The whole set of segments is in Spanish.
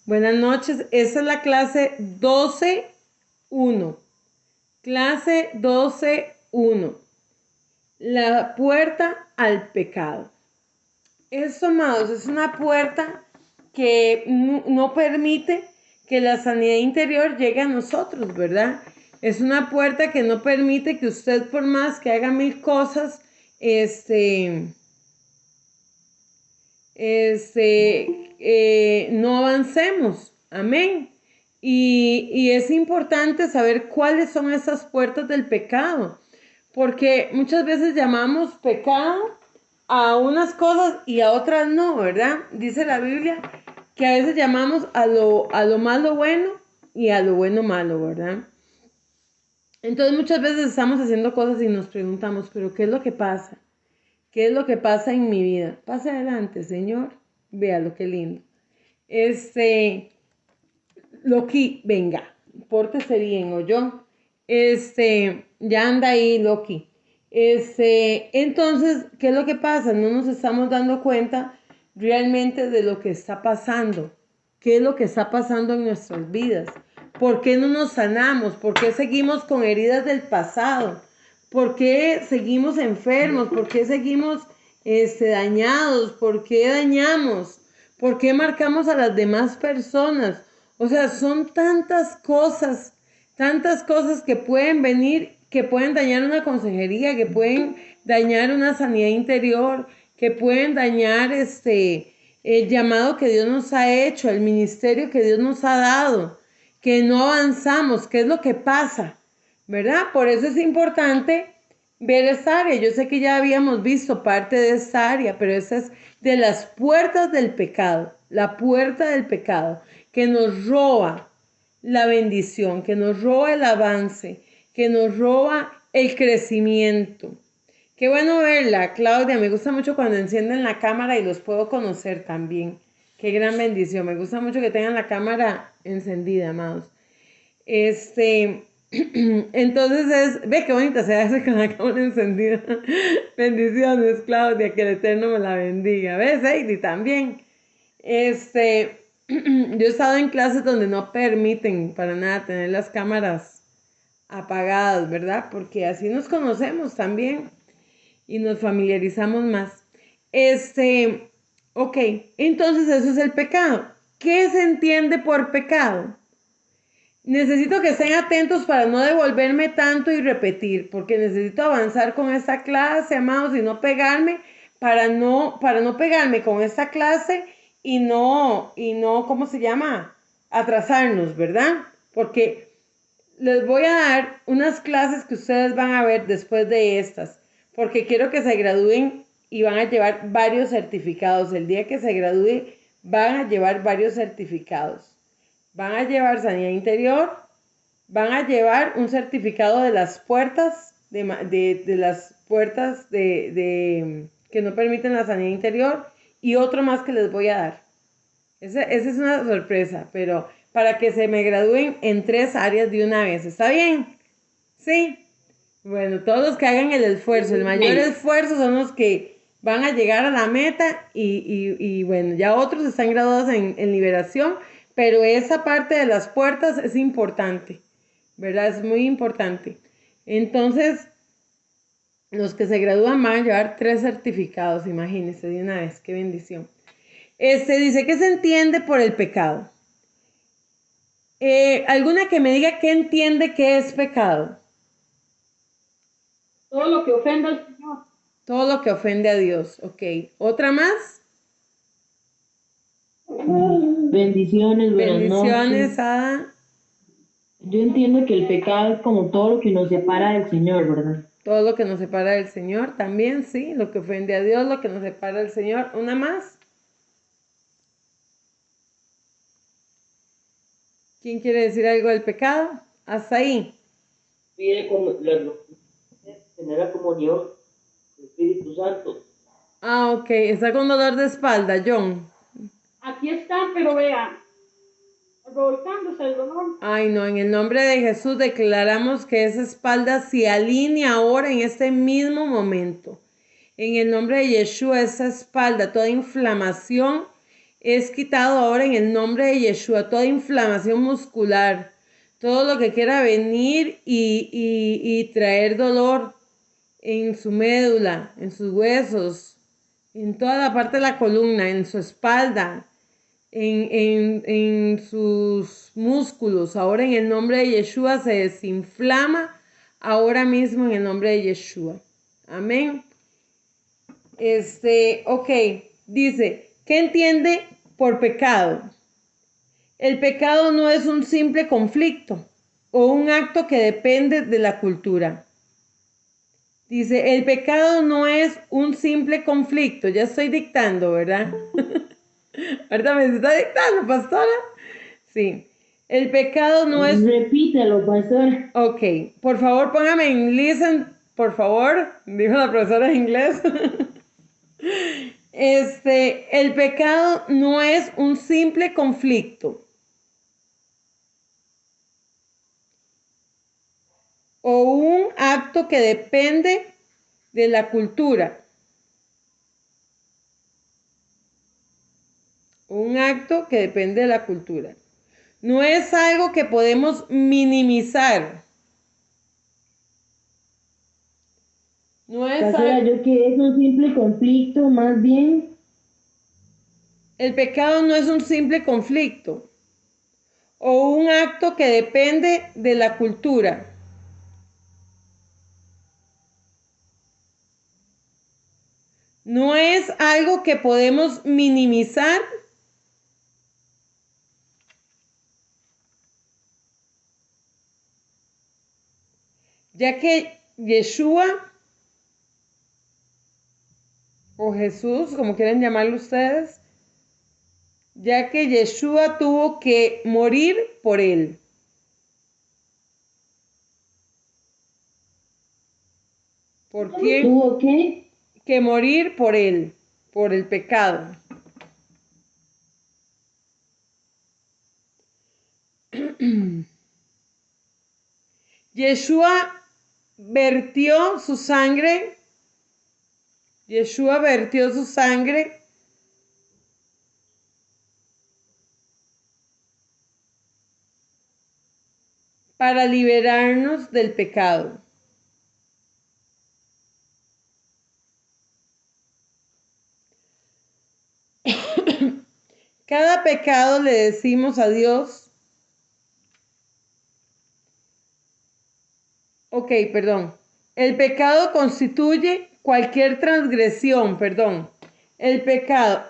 Buenas noches. Esta es la clase 12.1. Clase 12.1. La puerta al pecado. Esto, amados, es una puerta que no permite que la sanidad interior llegue a nosotros, ¿verdad? Es una puerta que no permite que usted, por más que haga mil cosas, no avancemos. Amén. Y es importante saber cuáles son esas puertas del pecado, porque muchas veces llamamos pecado a unas cosas y a otras no, ¿verdad? Dice la Biblia que a veces llamamos a lo malo bueno y a lo bueno malo, ¿verdad? Entonces muchas veces estamos haciendo cosas y nos preguntamos, pero ¿qué es lo que pasa? ¿Qué es lo que pasa en mi vida? Pase adelante, Señor. Véalo, qué lindo. Loki, venga, pórtese bien, o yo. Ya anda ahí, Loki. Entonces, ¿qué es lo que pasa? No nos estamos dando cuenta realmente de lo que está pasando. ¿Qué es lo que está pasando en nuestras vidas? ¿Por qué no nos sanamos? ¿Por qué seguimos con heridas del pasado? ¿Por qué seguimos enfermos? ¿Por qué seguimos dañados? ¿Por qué dañamos? ¿Por qué marcamos a las demás personas? O sea, son tantas cosas que pueden venir, que pueden dañar una consejería, que pueden dañar una sanidad interior, que pueden dañar el llamado que Dios nos ha hecho, el ministerio que Dios nos ha dado, que no avanzamos. ¿Qué es lo que pasa? ¿Verdad? Por eso es importante ver esta área. Yo sé que ya habíamos visto parte de esta área, pero esta es de las puertas del pecado, la puerta del pecado, que nos roba la bendición, que nos roba el avance, que nos roba el crecimiento. Qué bueno verla, Claudia. Me gusta mucho cuando encienden la cámara y los puedo conocer también. Qué gran bendición. Me gusta mucho que tengan la cámara encendida, amados. Entonces ve qué bonita se hace con la cámara encendida. Bendiciones, Claudia, que el Eterno me la bendiga. ¿Ves, Heidi? También. Yo he estado en clases donde no permiten para nada tener las cámaras apagadas, ¿verdad? Porque así nos conocemos también y nos familiarizamos más. Ok, entonces eso es el pecado. ¿Qué se entiende por pecado? Necesito que estén atentos para no devolverme tanto y repetir, porque necesito avanzar con esta clase, amados, y no pegarme, para no pegarme con esta clase ¿cómo se llama? Atrasarnos, ¿verdad? Porque les voy a dar unas clases que ustedes van a ver después de estas, porque quiero que se gradúen y van a llevar varios certificados. El día que se gradúe, van a llevar varios certificados. Van a llevar sanidad interior, van a llevar un certificado de las puertas, de las puertas que no permiten la sanidad interior y otro más que les voy a dar. Esa es una sorpresa, pero para que se me gradúen en 3 áreas de una vez. ¿Está bien? Sí. Bueno, todos los que hagan el esfuerzo, el mayor esfuerzo son los que van a llegar a la meta y bueno, ya otros están graduados en liberación, pero esa parte de las puertas es importante, ¿verdad? Es muy importante. Entonces, los que se gradúan van a llevar 3 certificados, imagínense de una vez, qué bendición. Dice que se entiende por el pecado. ¿Alguna que me diga qué entiende que es pecado? Todo lo que ofenda al Señor. Todo lo que ofende a Dios, ok. ¿Otra más? Bendiciones, buenas Bendiciones, noches. Ada. Yo entiendo que el pecado es como todo lo que nos separa del Señor, ¿verdad? Todo lo que nos separa del Señor, también, sí. Lo que ofende a Dios, lo que nos separa del Señor. ¿Una más? ¿Quién quiere decir algo del pecado? Hasta ahí. Pide como tener la comunión del Espíritu Santo. Ah, ok. Está con dolor de espalda, John. Aquí está, pero vea, revolcándose el dolor. Ay, no, en el nombre de Jesús declaramos que esa espalda se alinea ahora en este mismo momento. En el nombre de Yeshua, esa espalda, toda inflamación, es quitado ahora en el nombre de Yeshua. Toda inflamación muscular, todo lo que quiera venir y traer dolor en su médula, en sus huesos, en toda la parte de la columna, en su espalda, en sus músculos. Ahora en el nombre de Yeshua se desinflama ahora mismo en el nombre de Yeshua. Amén. Ok, dice, ¿qué entiende por pecado? El pecado no es un simple conflicto o un acto que depende de la cultura. Dice, el pecado no es un simple conflicto. Ya estoy dictando, ¿verdad? Ahorita me está dictando, pastora. Sí. El pecado no es... Repítelo, pastor. Ok. Por favor, póngame en listen, por favor. Dijo la profesora de inglés. El pecado no es un simple conflicto o un acto que depende de la cultura. Un acto que depende de la cultura. No es algo que podemos minimizar. No es Pastora, yo que es un simple conflicto, más bien. El pecado no es un simple conflicto o un acto que depende de la cultura. No es algo que podemos minimizar. Ya que Yeshua o Jesús, como quieren llamarlo ustedes, ya que Yeshua tuvo que morir por él. ¿Por quién? ¿Tuvo qué? Que morir por él, por el pecado. Yeshua vertió su sangre. Yeshua vertió su sangre para liberarnos del pecado. Cada pecado le decimos a Dios. Ok, perdón. El pecado constituye cualquier transgresión, perdón. El pecado,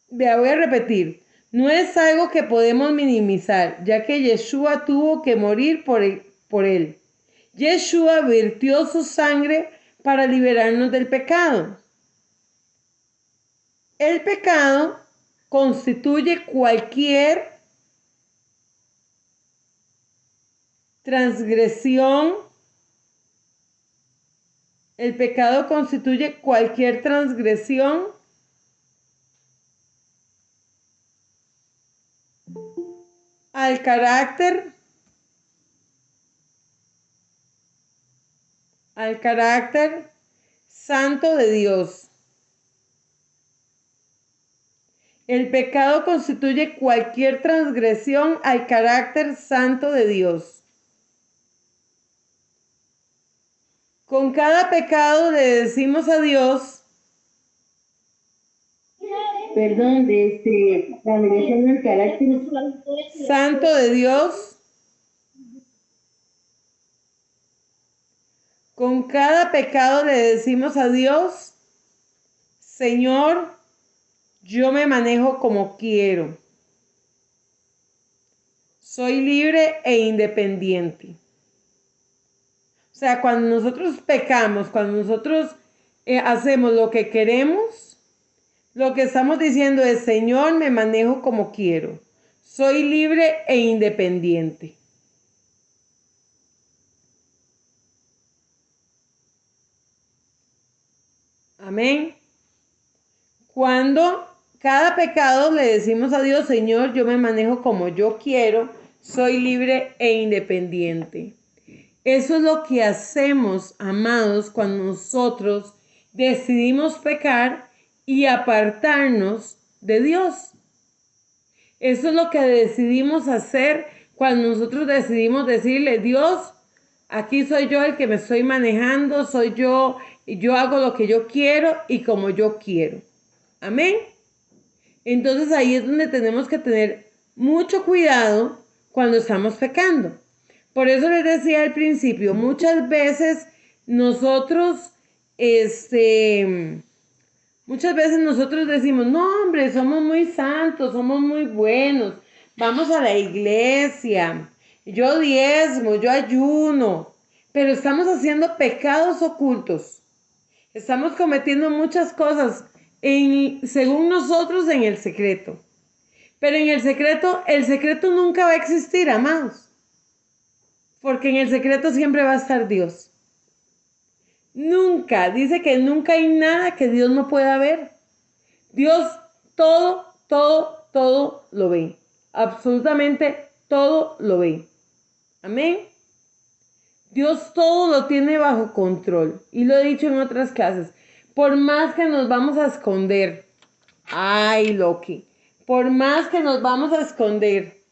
voy a repetir, no es algo que podemos minimizar, ya que Yeshua tuvo que morir por él. Yeshua vertió su sangre para liberarnos del pecado. El pecado constituye cualquier transgresión. El pecado constituye cualquier transgresión al carácter santo de Dios. El pecado constituye cualquier transgresión al carácter santo de Dios. Con cada pecado le decimos a Dios, Perdón, transgresión del carácter santo de Dios. Con cada pecado le decimos a Dios, Señor, yo me manejo como quiero. Soy libre e independiente. O sea, cuando nosotros pecamos, cuando nosotros hacemos lo que queremos, lo que estamos diciendo es, Señor, me manejo como quiero. Soy libre e independiente. Amén. Cuando cada pecado le decimos a Dios, Señor, yo me manejo como yo quiero, soy libre e independiente. Eso es lo que hacemos, amados, cuando nosotros decidimos pecar y apartarnos de Dios. Eso es lo que decidimos hacer cuando nosotros decidimos decirle, Dios, aquí soy yo el que me estoy manejando, soy yo, y yo hago lo que yo quiero y como yo quiero. Amén. Entonces ahí es donde tenemos que tener mucho cuidado cuando estamos pecando. Por eso les decía al principio, muchas veces nosotros, muchas veces nosotros decimos, no hombre, somos muy santos, somos muy buenos, vamos a la iglesia, yo diezmo, yo ayuno, pero estamos haciendo pecados ocultos. Estamos cometiendo muchas cosas según nosotros en el secreto. Pero en el secreto nunca va a existir, amados. Porque en el secreto siempre va a estar Dios. Nunca, dice que nunca hay nada que Dios no pueda ver. Dios todo lo ve. Absolutamente todo lo ve. Amén. Dios todo lo tiene bajo control. Y lo he dicho en otras clases. Por más que nos vamos a esconder. Ay, Loki. Por más que nos vamos a esconder.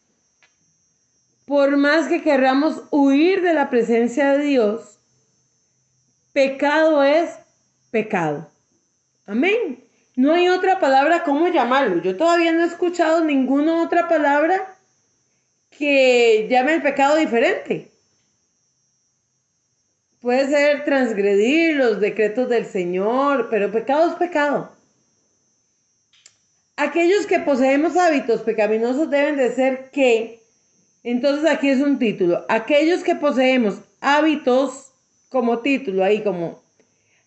Por más que queramos huir de la presencia de Dios. Pecado es pecado. Amén. No hay otra palabra cómo llamarlo. Yo todavía no he escuchado ninguna otra palabra que llame el pecado diferente. Puede ser transgredir los decretos del Señor, pero pecado es pecado. Aquellos que poseemos hábitos pecaminosos deben de ser que, entonces aquí es un título, aquellos que poseemos hábitos como título, ahí como,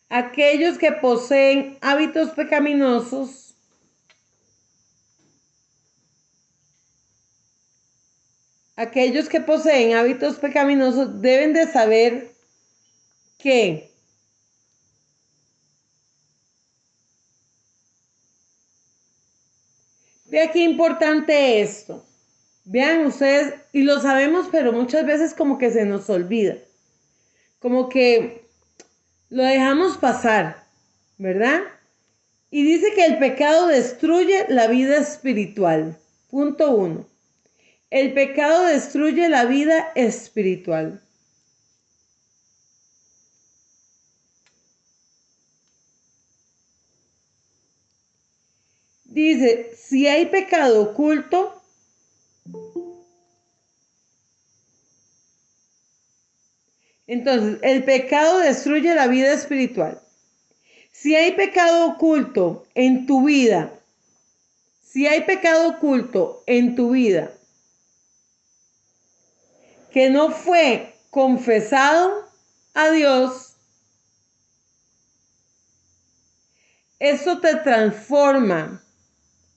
aquellos que poseen hábitos pecaminosos, aquellos que poseen hábitos pecaminosos deben de saber que vea qué importante esto. Vean ustedes, y lo sabemos, pero muchas veces como que se nos olvida. Como que lo dejamos pasar, ¿verdad? Y dice que el pecado destruye la vida espiritual. Punto 1. El pecado destruye la vida espiritual. Dice, si hay pecado oculto, entonces el pecado destruye la vida espiritual. Si hay pecado oculto en tu vida, si hay pecado oculto en tu vida que no fue confesado a Dios, eso te transforma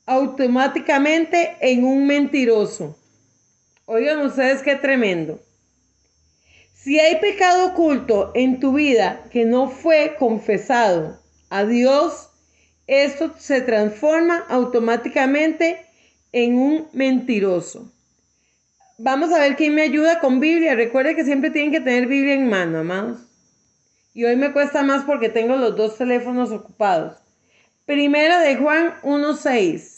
automáticamente en un mentiroso. Oigan ustedes qué tremendo. Si hay pecado oculto en tu vida que no fue confesado a Dios, esto se transforma automáticamente en un mentiroso. Vamos a ver quién me ayuda con Biblia. Recuerde que siempre tienen que tener Biblia en mano, amados. Y hoy me cuesta más porque tengo los dos teléfonos ocupados. Primera de Juan 1:6.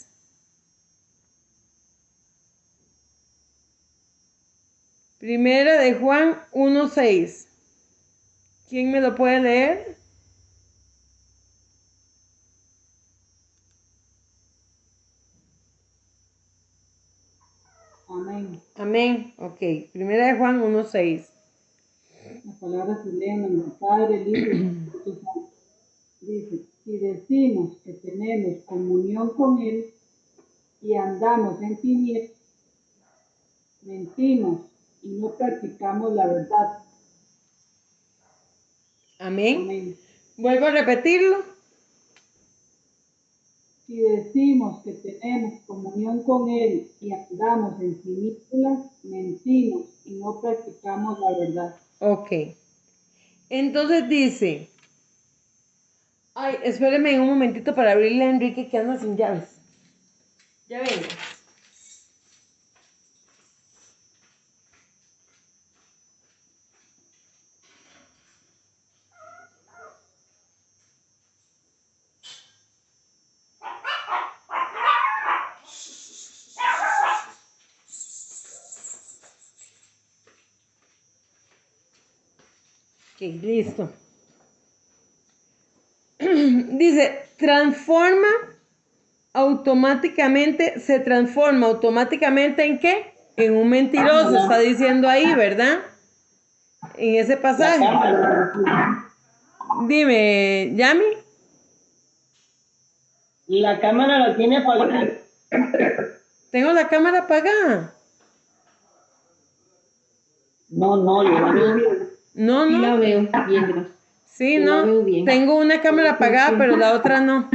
Primera de Juan 1:6. ¿Quién me lo puede leer? Amén. Amén. Ok. Primera de Juan 1:6. La palabra se lee en nombre del Padre, el Hijo y el Espíritu Santo. Dice, si decimos que tenemos comunión con Él y andamos en tinieblas, mentimos y no practicamos la verdad. Amén. Amén. Vuelvo a repetirlo. Si decimos que tenemos comunión con Él y andamos en tinieblas, mentimos y no practicamos la verdad. Ok. Entonces dice. Ay, espéreme un momentito para abrirle a Enrique que anda sin llaves. Ya vengo. listo. Dice, se transforma automáticamente ¿en qué? En un mentiroso, está diciendo ahí, ¿verdad? En ese La pasaje. cámara. Dime, Yami. La cámara la tiene apagada. Tengo la cámara apagada. No, yo la veo bien. No, Sí la no. veo bien, gracias. Sí, Yo la no. veo bien. Tengo una cámara apagada, pero la otra no.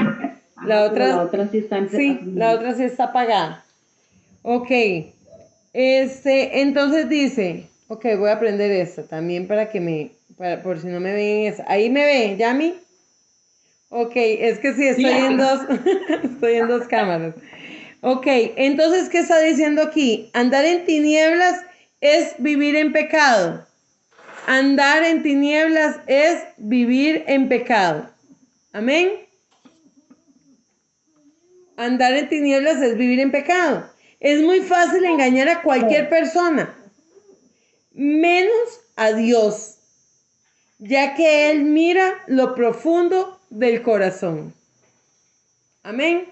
La Pero la otra, otra sí está sí, la otra sí está apagada. Ok. Entonces dice, ok, voy a aprender esta también por si no me ven en esa. Ahí me ven, Yami. Ok, es que sí, estoy en dos, estoy en dos cámaras. Ok, entonces, ¿qué está diciendo aquí? Andar en tinieblas es vivir en pecado. Andar en tinieblas es vivir en pecado. Amén. Andar en tinieblas es vivir en pecado. Es muy fácil engañar a cualquier persona, menos a Dios, ya que Él mira lo profundo del corazón. Amén.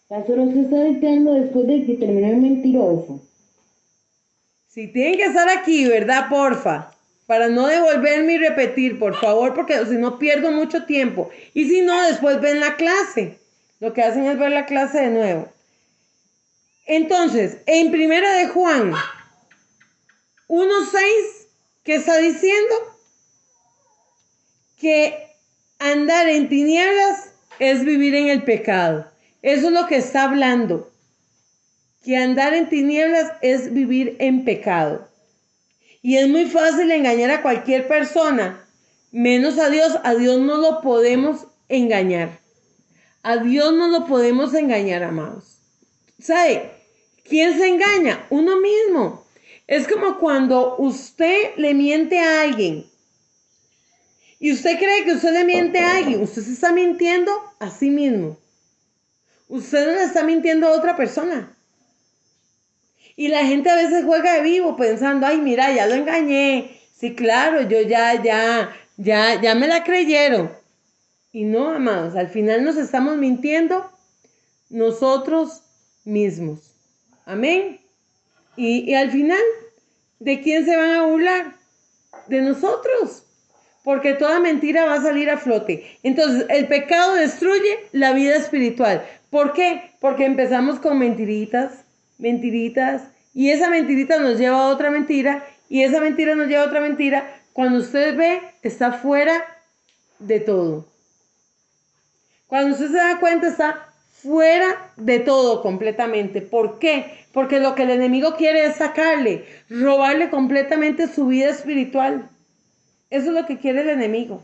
Pastor, usted está diciendo después de que terminó el mentiroso. Si tienen que estar aquí, ¿verdad? Porfa. Para no devolverme y repetir, por favor, porque si no pierdo mucho tiempo. Y si no, después ven la clase. Lo que hacen es ver la clase de nuevo. Entonces, en Primera de Juan 1:6, ¿qué está diciendo? Que andar en tinieblas es vivir en el pecado. Eso es lo que está hablando. Que andar en tinieblas es vivir en pecado. Y es muy fácil engañar a cualquier persona, menos a Dios. A Dios no lo podemos engañar. A Dios no lo podemos engañar, amados. ¿Sabe? ¿Quién se engaña? Uno mismo. Es como cuando usted le miente a alguien. Y usted cree que usted le miente a alguien. Usted se está mintiendo a sí mismo. Usted no le está mintiendo a otra persona. Y la gente a veces juega de vivo pensando, ay, mira, ya lo engañé. Sí, claro, yo ya me la creyeron. Y no, amados, al final nos estamos mintiendo nosotros mismos. Amén. Y al final, ¿de quién se van a burlar? De nosotros. Porque toda mentira va a salir a flote. Entonces, el pecado destruye la vida espiritual. ¿Por qué? Porque empezamos con mentiritas, y esa mentirita nos lleva a otra mentira, y esa mentira nos lleva a otra mentira. Cuando usted ve, está fuera de todo. Cuando usted se da cuenta, está fuera de todo completamente. ¿Por qué? Porque lo que el enemigo quiere es sacarle, robarle completamente su vida espiritual. Eso es lo que quiere el enemigo.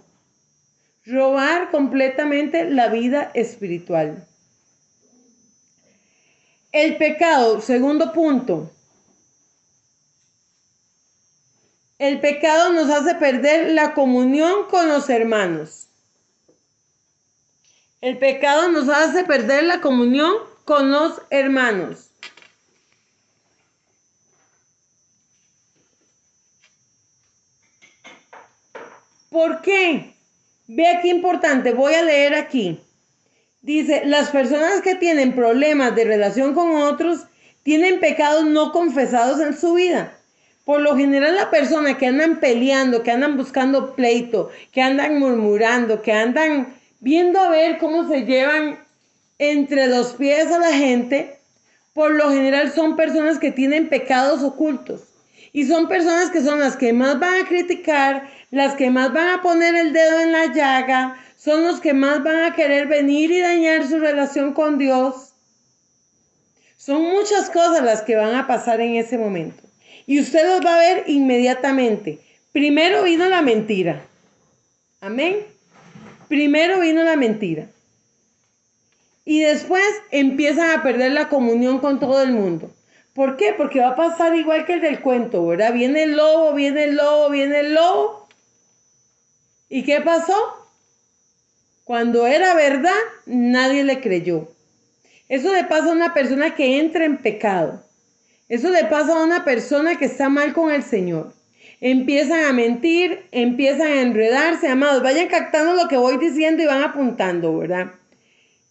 Robar completamente la vida espiritual. El pecado, segundo punto. El pecado nos hace perder la comunión con los hermanos. El pecado nos hace perder la comunión con los hermanos. ¿Por qué? Vea qué importante, voy a leer aquí. Dice, las personas que tienen problemas de relación con otros tienen pecados no confesados en su vida. Por lo general, la persona que andan peleando, que andan buscando pleito, que andan murmurando, que andan viendo a ver cómo se llevan entre los pies a la gente, por lo general son personas que tienen pecados ocultos. Y son personas que son las que más van a criticar, las que más van a poner el dedo en la llaga, son los que más van a querer venir y dañar su relación con Dios. Son muchas cosas las que van a pasar en ese momento. Y usted los va a ver inmediatamente. Primero vino la mentira. Amén. Primero vino la mentira. Y después empiezan a perder la comunión con todo el mundo. ¿Por qué? Porque va a pasar igual que el del cuento, ¿verdad? Viene el lobo, viene el lobo, viene el lobo. ¿Y qué pasó? Cuando era verdad, nadie le creyó. Eso le pasa a una persona que entra en pecado. Eso le pasa a una persona que está mal con el Señor. Empiezan a mentir, empiezan a enredarse, amados. Vayan captando lo que voy diciendo y van apuntando, ¿verdad?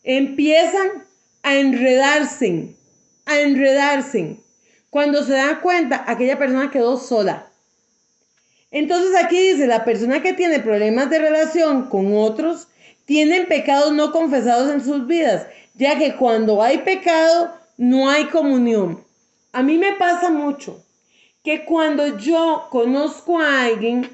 Empiezan a enredarse, a enredarse. Cuando se dan cuenta, aquella persona quedó sola. Entonces aquí dice, la persona que tiene problemas de relación con otros, tienen pecados no confesados en sus vidas, ya que cuando hay pecado, no hay comunión. A mí me pasa mucho que cuando yo conozco a alguien,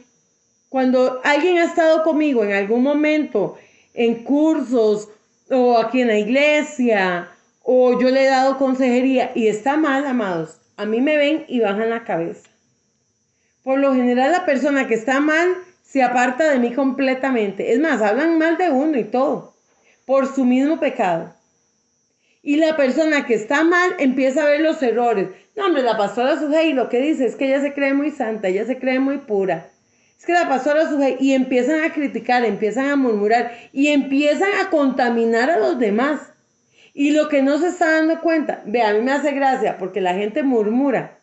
cuando alguien ha estado conmigo en algún momento, en cursos, o aquí en la iglesia, o yo le he dado consejería y está mal, amados, a mí me ven y bajan la cabeza. Por lo general la persona que está mal se aparta de mí completamente. Es más, hablan mal de uno y todo, por su mismo pecado. Y la persona que está mal empieza a ver los errores. No, hombre, la pastora Sujei lo que dice es que ella se cree muy santa, ella se cree muy pura. Es que la pastora Sujei, y empiezan a criticar, empiezan a murmurar y empiezan a contaminar a los demás. Y lo que no se está dando cuenta, ve, a mí me hace gracia porque la gente murmura.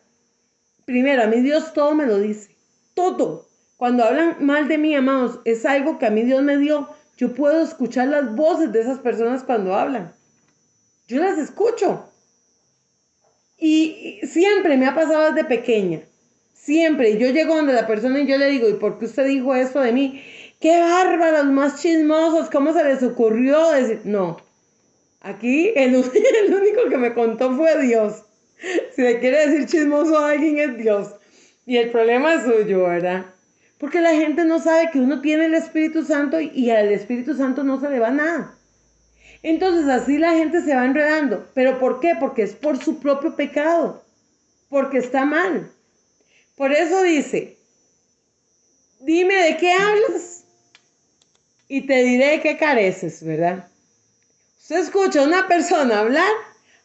Primero, a mí Dios todo me lo dice, todo. Cuando hablan mal de mí, amados, es algo que a mí Dios me dio. Yo puedo escuchar las voces de esas personas cuando hablan. Yo las escucho. Y siempre me ha pasado desde pequeña. Siempre. Yo llego donde la persona y yo le digo, ¿y por qué usted dijo eso de mí? ¡Qué bárbaros, más chismosos! ¿Cómo se les ocurrió decir? No. Aquí el único que me contó fue Dios. Si le quiere decir chismoso a alguien es Dios. Y el problema es suyo, ¿verdad? Porque la gente no sabe que uno tiene el Espíritu Santo y al Espíritu Santo no se le va nada. Entonces así la gente se va enredando. ¿Pero por qué? Porque es por su propio pecado. Porque está mal. Por eso dice, dime de qué hablas y te diré de qué careces, ¿verdad? Usted escucha a una persona hablar,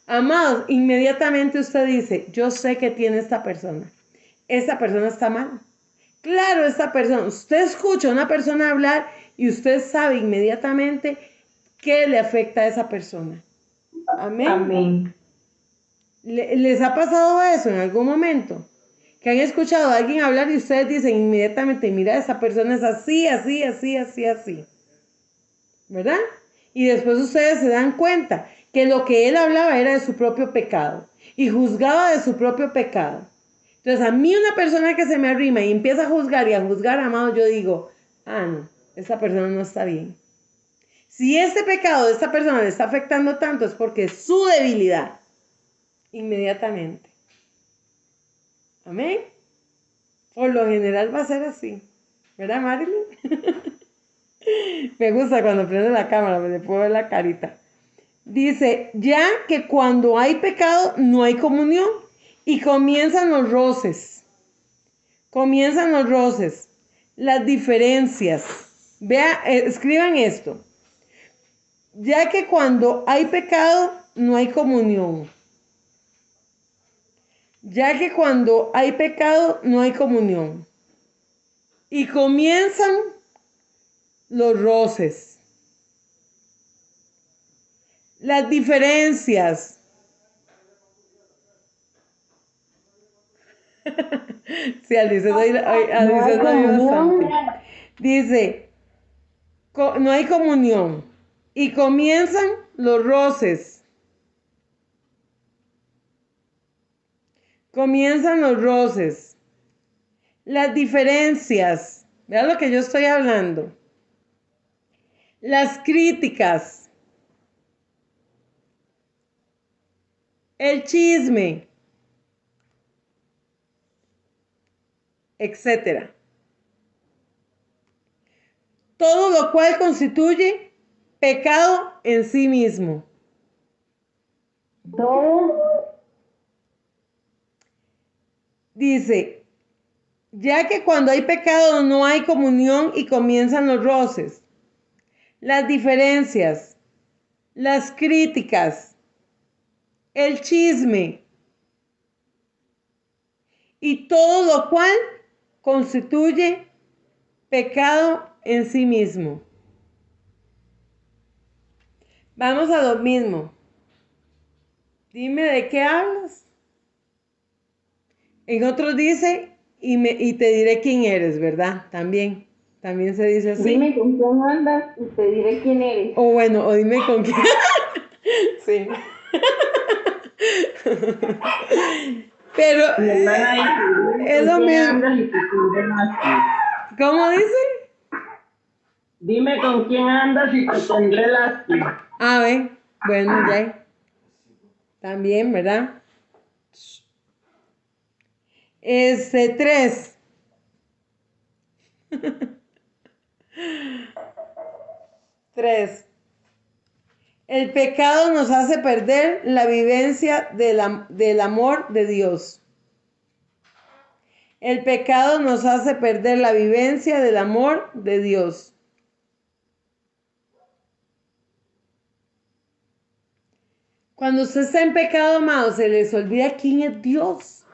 amados, inmediatamente usted dice, yo sé que tiene esta persona. Esta persona está mal. Claro, esta persona, usted escucha a una persona hablar y usted sabe inmediatamente qué le afecta a esa persona. Amén. Amén. ¿Les ha pasado eso en algún momento? Que han escuchado a alguien hablar y ustedes dicen inmediatamente, mira, esa persona es así, así, así, así, así. ¿Verdad? Y después ustedes se dan cuenta que lo que él hablaba era de su propio pecado y juzgaba de su propio pecado. Entonces a mí una persona que se me arrima y empieza a juzgar y a juzgar, amado, yo digo, ah, no, esa persona no está bien. Si este pecado de esta persona le está afectando tanto es porque es su debilidad. Inmediatamente. Amén. Por lo general va a ser así. ¿Verdad, Marilyn? Me gusta cuando prende la cámara, me le puedo ver la carita. Dice, ya que cuando hay pecado no hay comunión y comienzan los roces. Comienzan los roces, las diferencias. Vea, escriban esto. Ya que cuando hay pecado no hay comunión. Ya que cuando hay pecado no hay comunión. Y comienzan los roces, las diferencias. Sí, Alicia, No hay Alicia no ayuda comunión. bastante. Dice, no hay comunión. Y comienzan los roces. Comienzan los roces. Las diferencias. Vean lo que yo estoy hablando. Las críticas. El chisme. Etcétera. Todo lo cual constituye pecado en sí mismo. Todo. Dice, ya que cuando hay pecado no hay comunión y comienzan los roces, las diferencias, las críticas, el chisme y todo lo cual constituye pecado en sí mismo. Vamos a lo mismo. Dime de qué hablas. En otros dice, y te diré quién eres, ¿verdad? También se dice así. Dime con quién andas y te diré quién eres. O bueno, o dime con quién. Sí. Pero Mi hermana dice, dime es con lo quién mismo. andas y te tendré lástima. ¿Cómo dice? Dime con quién andas y te tendré lástima. A ver, bueno, ya. También, ¿verdad? 3. El pecado nos hace perder la vivencia del amor de Dios. El pecado nos hace perder la vivencia del amor de Dios. Cuando usted está en pecado, amado, se les olvida quién es Dios.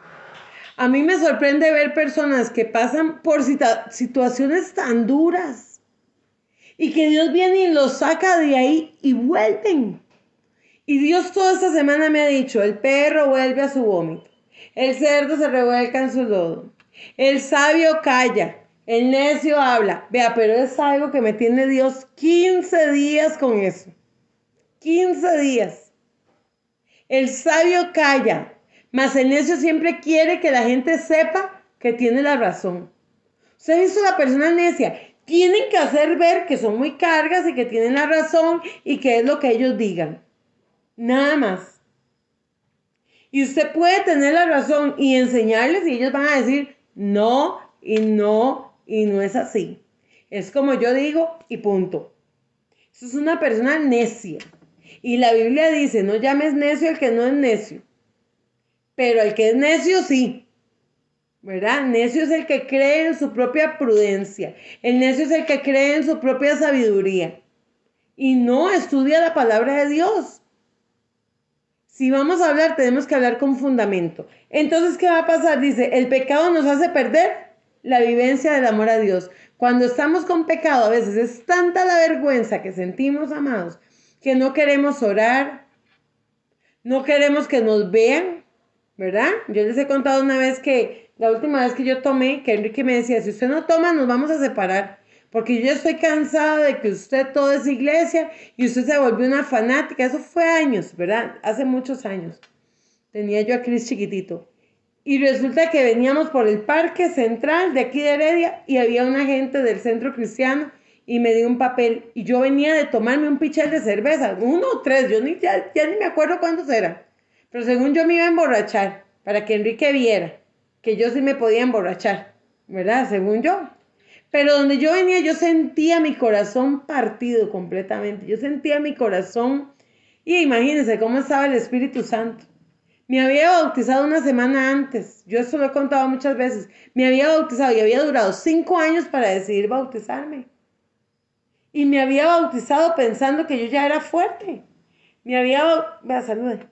A mí me sorprende ver personas que pasan por situaciones tan duras y que Dios viene y los saca de ahí y vuelven. Y Dios toda esta semana me ha dicho, el perro vuelve a su vómito, el cerdo se revuelca en su lodo, el sabio calla, el necio habla. Vea, pero es algo que me tiene Dios 15 días con eso. 15 días. El sabio calla, mas el necio siempre quiere que la gente sepa que tiene la razón. ¿Usted ha visto la persona necia? Tienen que hacer ver que son muy cargas y que tienen la razón y que es lo que ellos digan. Nada más. Y usted puede tener la razón y enseñarles y ellos van a decir no y no y no es así. Es como yo digo y punto. Eso es una persona necia. Y la Biblia dice, no llames necio al que no es necio. Pero el que es necio sí. ¿Verdad? Necio es el que cree en su propia prudencia. El necio es el que cree en su propia sabiduría. Y no estudia la palabra de Dios. Si vamos a hablar, tenemos que hablar con fundamento. Entonces, ¿qué va a pasar? Dice, el pecado nos hace perder la vivencia del amor a Dios. Cuando estamos con pecado, a veces es tanta la vergüenza que sentimos, amados, que no queremos orar, no queremos que nos vean, ¿verdad? Yo les he contado una vez que la última vez que yo tomé, que Enrique me decía, si usted no toma, nos vamos a separar. Porque yo ya estoy cansada de que usted todo es iglesia y usted se volvió una fanática. Eso fue años, ¿verdad? Hace muchos años. Tenía yo a Cris chiquitito. Y resulta que veníamos por el parque central de aquí de Heredia y había una gente del centro cristiano y me dio un papel. Y yo venía de tomarme un pichel de cerveza, 1 o 3, yo ya ni me acuerdo cuántos eran. Pero según yo me iba a emborrachar, para que Enrique viera que yo sí me podía emborrachar, ¿verdad? Según yo. Pero donde yo venía, yo sentía mi corazón partido completamente. Yo sentía mi corazón, y imagínense cómo estaba el Espíritu Santo. Me había bautizado una semana antes. Yo eso lo he contado muchas veces. Me había bautizado y había durado 5 años para decidir bautizarme. Y me había bautizado pensando que yo ya era fuerte. Vea, salude.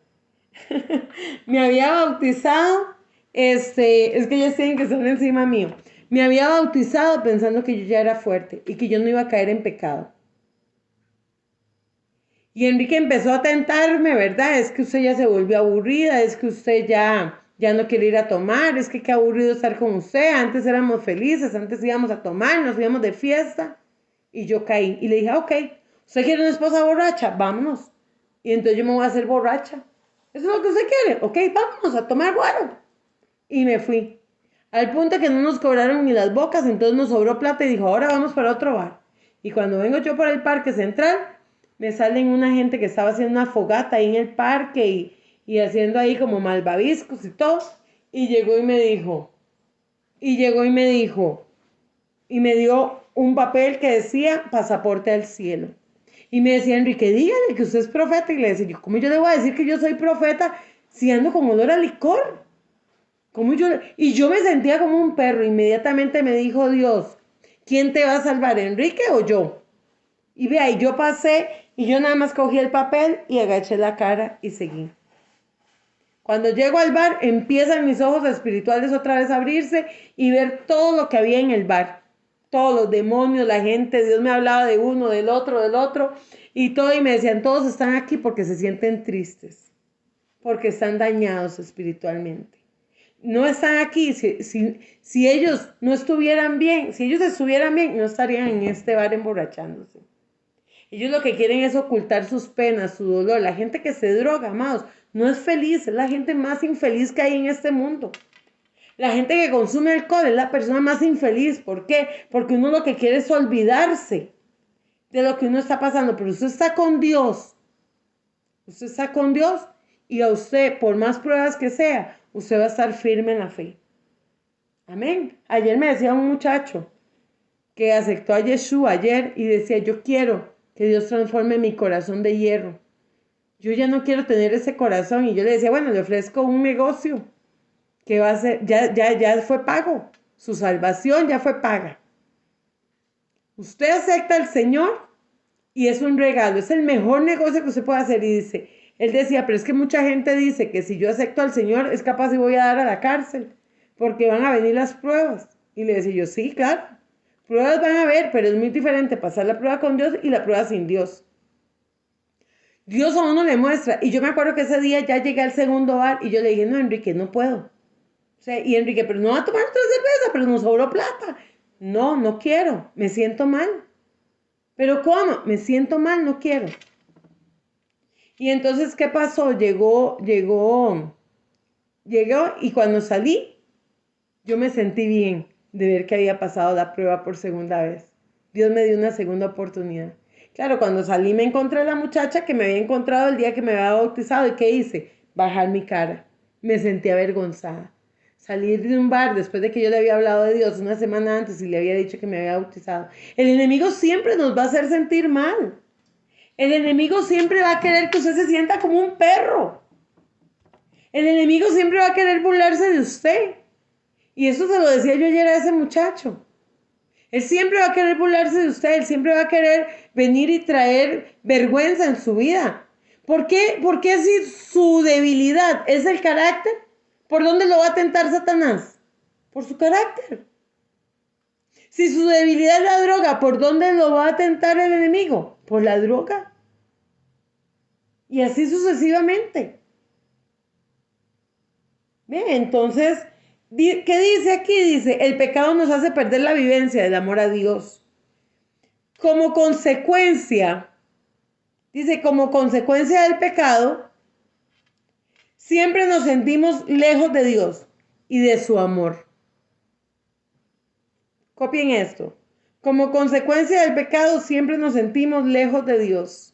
Me había bautizado, es que ellos tienen que estar encima mío. Me había bautizado pensando que yo ya era fuerte y que yo no iba a caer en pecado. Y Enrique empezó a tentarme, ¿verdad? Es que usted ya se volvió aburrida, es que usted ya no quiere ir a tomar, es que qué aburrido estar con usted. Antes éramos felices, antes íbamos a tomar, nos íbamos de fiesta. Y yo caí y le dije, ok, ¿usted quiere una esposa borracha? Vámonos. Y entonces yo me voy a hacer borracha. ¿Eso es lo que usted quiere? Ok, vámonos a tomar guaro. Y me fui. Al punto que no nos cobraron ni las bocas, entonces nos sobró plata y dijo, ahora vamos para otro bar. Y cuando vengo yo por el parque central, me salen una gente que estaba haciendo una fogata ahí en el parque y haciendo ahí como malvaviscos y todo. Y llegó y me dijo, y me dio un papel que decía pasaporte al cielo. Y me decía, Enrique, dígale que usted es profeta. Y le decía, ¿cómo yo le voy a decir que yo soy profeta si ando con olor a licor? Y yo me sentía como un perro. Inmediatamente me dijo Dios, ¿quién te va a salvar, Enrique o yo? Y vea, y yo pasé y yo nada más cogí el papel y agaché la cara y seguí. Cuando llego al bar, empiezan mis ojos espirituales otra vez a abrirse y ver todo lo que había en el bar. Todos los demonios, la gente, Dios me hablaba de uno, del otro, y todo, y me decían, todos están aquí porque se sienten tristes, porque están dañados espiritualmente. no están aquí. Si ellos no estuvieran bien, si ellos estuvieran bien, no estarían en este bar emborrachándose. Ellos lo que quieren es ocultar sus penas, su dolor. La gente que se droga, amados, no es feliz, es la gente más infeliz que hay en este mundo. La gente que consume alcohol es la persona más infeliz. ¿Por qué? Porque uno lo que quiere es olvidarse de lo que uno está pasando. Pero usted está con Dios. Usted está con Dios y a usted, por más pruebas que sea, usted va a estar firme en la fe. Amén. Ayer me decía un muchacho que aceptó a Yeshua ayer y decía, yo quiero que Dios transforme mi corazón de hierro. Yo ya no quiero tener ese corazón. Y yo le decía, bueno, le ofrezco un negocio que va a ser, ya fue pago. Su salvación ya fue paga. Usted acepta al Señor y es un regalo. Es el mejor negocio que usted puede hacer. Y dice, él decía, pero es que mucha gente dice que si yo acepto al Señor es capaz y voy a dar a la cárcel porque van a venir las pruebas. Y le decía yo, sí, claro. Pruebas van a haber, pero es muy diferente pasar la prueba con Dios y la prueba sin Dios. Dios a uno le muestra. Y yo me acuerdo que ese día ya llegué al segundo bar y yo le dije, no, Enrique, no puedo. O sea, y Enrique, pero no va a tomar otra cerveza, pero nos sobró plata. No, no quiero, me siento mal. ¿Pero cómo? Me siento mal, no quiero. Y entonces, ¿qué pasó? Llegó y cuando salí, yo me sentí bien de ver que había pasado la prueba por segunda vez. Dios me dio una segunda oportunidad. Claro, cuando salí me encontré a la muchacha que me había encontrado el día que me había bautizado. ¿Y qué hice? Bajar mi cara. Me sentí avergonzada. Salir de un bar después de que yo le había hablado de Dios una semana antes y le había dicho que me había bautizado. El enemigo siempre nos va a hacer sentir mal. El enemigo siempre va a querer que usted se sienta como un perro. El enemigo siempre va a querer burlarse de usted. Y eso se lo decía yo ayer a ese muchacho. Él siempre va a querer burlarse de usted. Él siempre va a querer venir y traer vergüenza en su vida. ¿Por qué? Porque si su debilidad es el carácter, ¿por dónde lo va a tentar Satanás? Por su carácter. Si su debilidad es la droga, ¿por dónde lo va a tentar el enemigo? Por la droga. Y así sucesivamente. Bien, entonces, ¿qué dice aquí? Dice, el pecado nos hace perder la vivencia del amor a Dios. Como consecuencia, dice, como consecuencia del pecado, siempre nos sentimos lejos de Dios y de su amor. Copien esto. Como consecuencia del pecado, siempre nos sentimos lejos de Dios.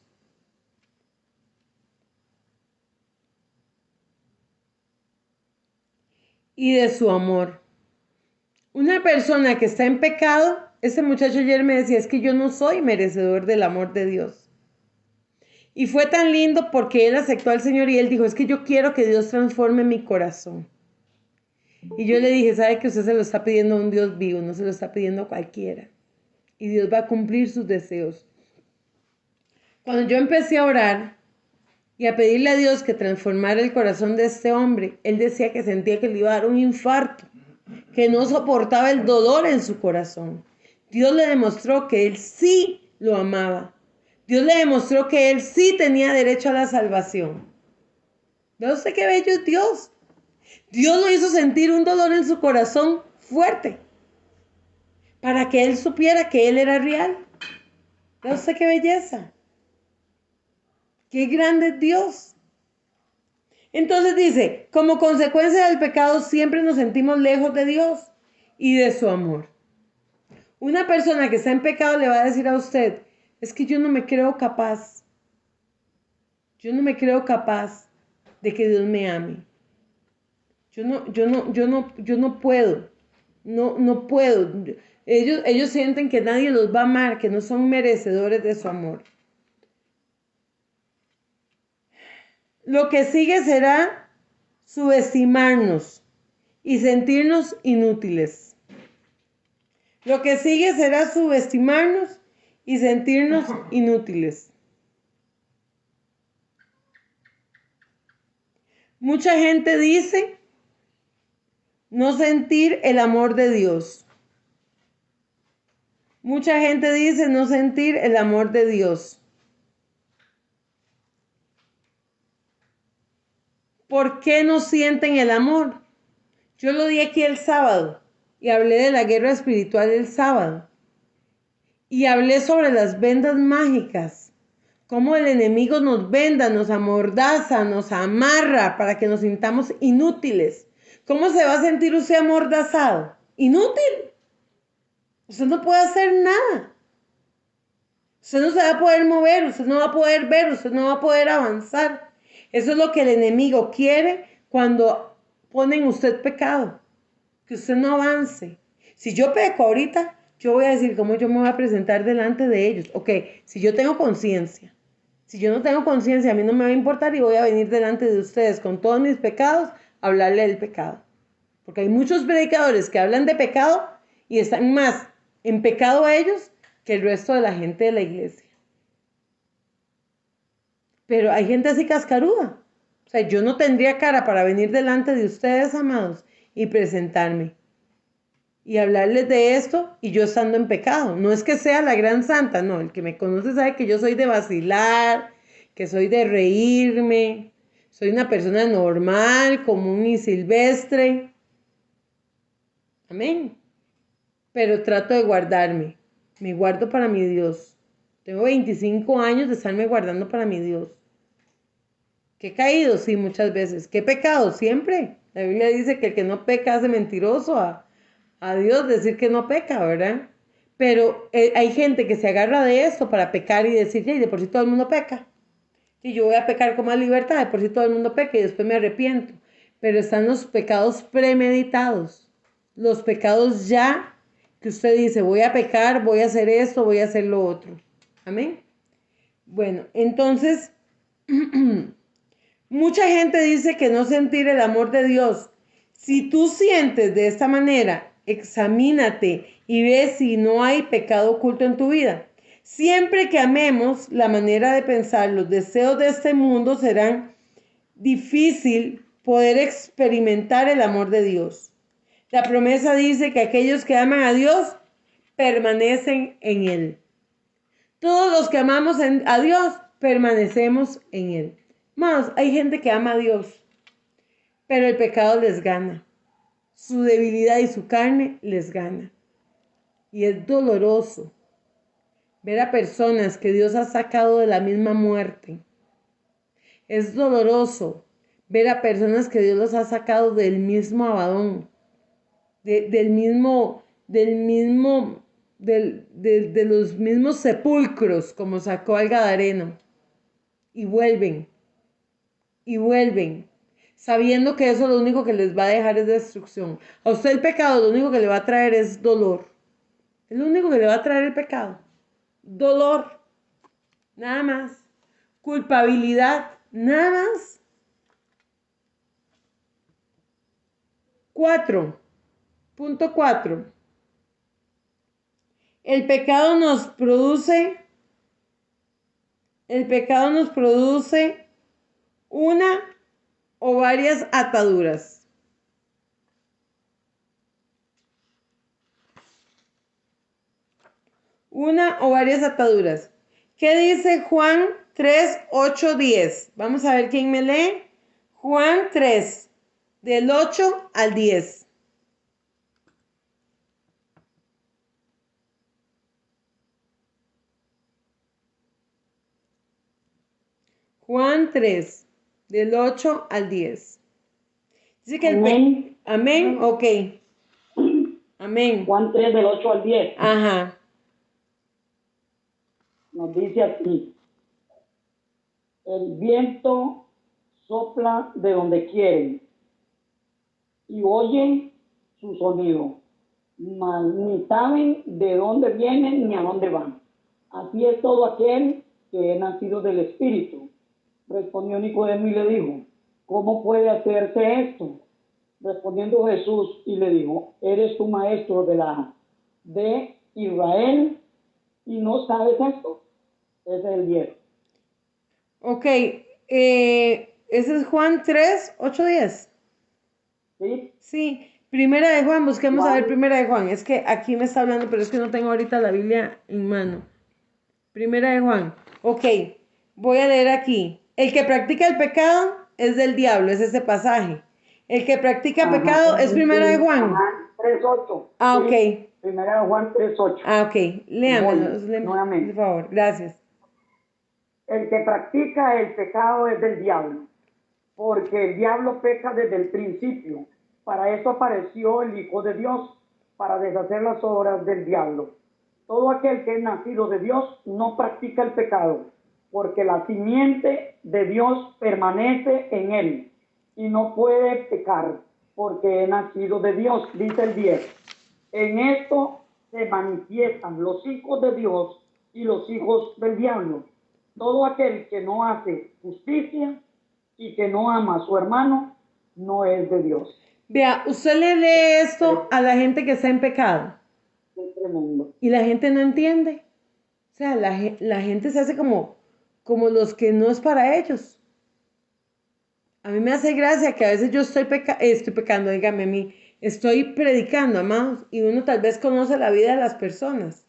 Y de su amor. Una persona que está en pecado, ese muchacho ayer me decía, es que yo no soy merecedor del amor de Dios. Y fue tan lindo porque él aceptó al Señor y él dijo, es que yo quiero que Dios transforme mi corazón. Y yo le dije, sabe que usted se lo está pidiendo a un Dios vivo, no se lo está pidiendo a cualquiera. Y Dios va a cumplir sus deseos. Cuando yo empecé a orar y a pedirle a Dios que transformara el corazón de este hombre, él decía que sentía que le iba a dar un infarto, que no soportaba el dolor en su corazón. Dios le demostró que él sí lo amaba. Dios le demostró que él sí tenía derecho a la salvación. No sé qué bello es Dios. Dios lo hizo sentir un dolor en su corazón fuerte para que él supiera que él era real. No sé qué belleza. Qué grande es Dios. Entonces dice, como consecuencia del pecado siempre nos sentimos lejos de Dios y de su amor. Una persona que está en pecado le va a decir a usted, es que yo no me creo capaz. Yo no me creo capaz de que Dios me ame. Yo no puedo. No puedo. Ellos sienten que nadie los va a amar, que no son merecedores de su amor. Lo que sigue será subestimarnos y sentirnos inútiles. Lo que sigue será subestimarnos y sentirnos inútiles. Mucha gente dice no sentir el amor de Dios. Mucha gente dice no sentir el amor de Dios. ¿Por qué no sienten el amor? Yo lo di aquí el sábado y hablé de la guerra espiritual el sábado. Y hablé sobre las vendas mágicas, cómo el enemigo nos venda, nos amordaza, nos amarra para que nos sintamos inútiles. ¿Cómo se va a sentir usted amordazado? Inútil. Usted no puede hacer nada. Usted no se va a poder mover, usted no va a poder ver, usted no va a poder avanzar. Eso es lo que el enemigo quiere cuando pone en usted pecado, que usted no avance. Si yo peco ahorita, yo voy a decir cómo yo me voy a presentar delante de ellos. Ok, si yo tengo conciencia. Si yo no tengo conciencia, a mí no me va a importar y voy a venir delante de ustedes con todos mis pecados a hablarle del pecado. Porque hay muchos predicadores que hablan de pecado y están más en pecado ellos que el resto de la gente de la iglesia. Pero hay gente así cascaruda. O sea, yo no tendría cara para venir delante de ustedes, amados, y presentarme y hablarles de esto y yo estando en pecado. No es que sea la gran santa, no. El que me conoce sabe que yo soy de vacilar, que soy de reírme, soy una persona normal, común y silvestre. Amén. Pero trato de guardarme. Me guardo para mi Dios. Tengo 25 años de estarme guardando para mi Dios. ¿Que he caído? Sí, muchas veces. ¿Que he pecado? Siempre. La Biblia dice que el que no peca hace mentiroso a Dios decir que no peca, ¿verdad? Pero hay gente que se agarra de esto para pecar y decir, y de por sí todo el mundo peca. Y yo voy a pecar con más libertad, de por sí todo el mundo peca y después me arrepiento. Pero están los pecados premeditados. Los pecados ya que usted dice, voy a pecar, voy a hacer esto, voy a hacer lo otro. Amén. Bueno, entonces, mucha gente dice que no sentir el amor de Dios. Si tú sientes de esta manera, examínate y ve si no hay pecado oculto en tu vida. Siempre que amemos la manera de pensar, los deseos de este mundo serán difícil poder experimentar el amor de Dios. La promesa dice que aquellos que aman a Dios permanecen en Él. Todos los que amamos a Dios permanecemos en Él. Más, hay gente que ama a Dios, pero el pecado les gana. Su debilidad y su carne les gana. Y es doloroso ver a personas que Dios ha sacado de la misma muerte. Es doloroso ver a personas que Dios los ha sacado del mismo abadón, de los mismos sepulcros, como sacó al Gadareno. Y vuelven, sabiendo que eso lo único que les va a dejar es destrucción. A usted el pecado lo único que le va a traer es dolor. Es lo único que le va a traer el pecado. Dolor, nada más. Culpabilidad, nada más. 4.4. El pecado nos produce una o varias ataduras. Una o varias ataduras. ¿Qué dice Juan 3, 8, 10? Vamos a ver quién me lee. Juan 3, del 8 al 10. Juan 3, del 8 al 10. Dice que Amén. Amén, ok. Amén. Juan 3, del 8 al 10. Ajá. Nos dice así: el viento sopla de donde quiere y oyen su sonido, mas ni saben de dónde vienen ni a dónde van. Así es todo aquel que es nacido del Espíritu. Respondió Nicodemo y le dijo: ¿cómo puede hacerse esto? Respondiendo Jesús y le dijo: ¿eres tú maestro de Israel y no sabes esto? Ese es el 10. Ok. Ese es Juan 3, 8, 10. ¿Sí? Sí. Primera de Juan, busquemos a ver Primera de Juan. Es que aquí me está hablando, pero es que no tengo ahorita la Biblia en mano. Primera de Juan. Ok. Voy a leer aquí. El que practica el pecado es del diablo, es ese pasaje. El que practica Ajá, pecado es primera de Juan. ajá, 3:8. Ah, ok. Sí, primera de Juan 3:8. Ah, ok. Léamelo, Voy por nuevamente. favor. Gracias. El que practica el pecado es del diablo, porque el diablo peca desde el principio. Para eso apareció el Hijo de Dios, para deshacer las obras del diablo. Todo aquel que es nacido de Dios no practica el pecado, porque la simiente de Dios permanece en él y no puede pecar, porque es nacido de Dios, dice el 10. En esto se manifiestan los hijos de Dios y los hijos del diablo. Todo aquel que no hace justicia y que no ama a su hermano no es de Dios. Vea, usted le lee esto a la gente que está en pecado Es tremendo. y la gente no entiende. O sea, la gente se hace como los que no es para ellos. A mí me hace gracia que a veces yo estoy pecando, dígame a mí, estoy predicando, amados, y uno tal vez conoce la vida de las personas.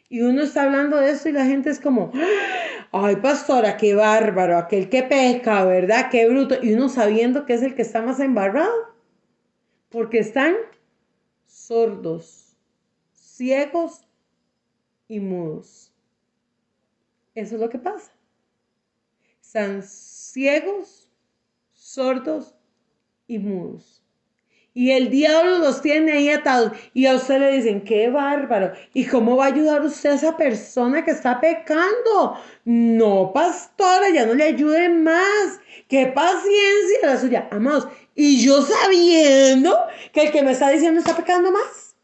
Y uno está hablando de esto y la gente es como, ay, pastora, qué bárbaro, aquel que peca, ¿verdad? Qué bruto. Y uno sabiendo que es el que está más embarrado, porque están sordos, ciegos y mudos. Eso es lo que pasa. Están ciegos, sordos y mudos. Y el diablo los tiene ahí atados. Y a usted le dicen, qué bárbaro. ¿Y cómo va a ayudar usted a esa persona que está pecando? No, pastora, ya no le ayude más. Qué paciencia la suya. Amados, y yo sabiendo que el que me está diciendo está pecando más.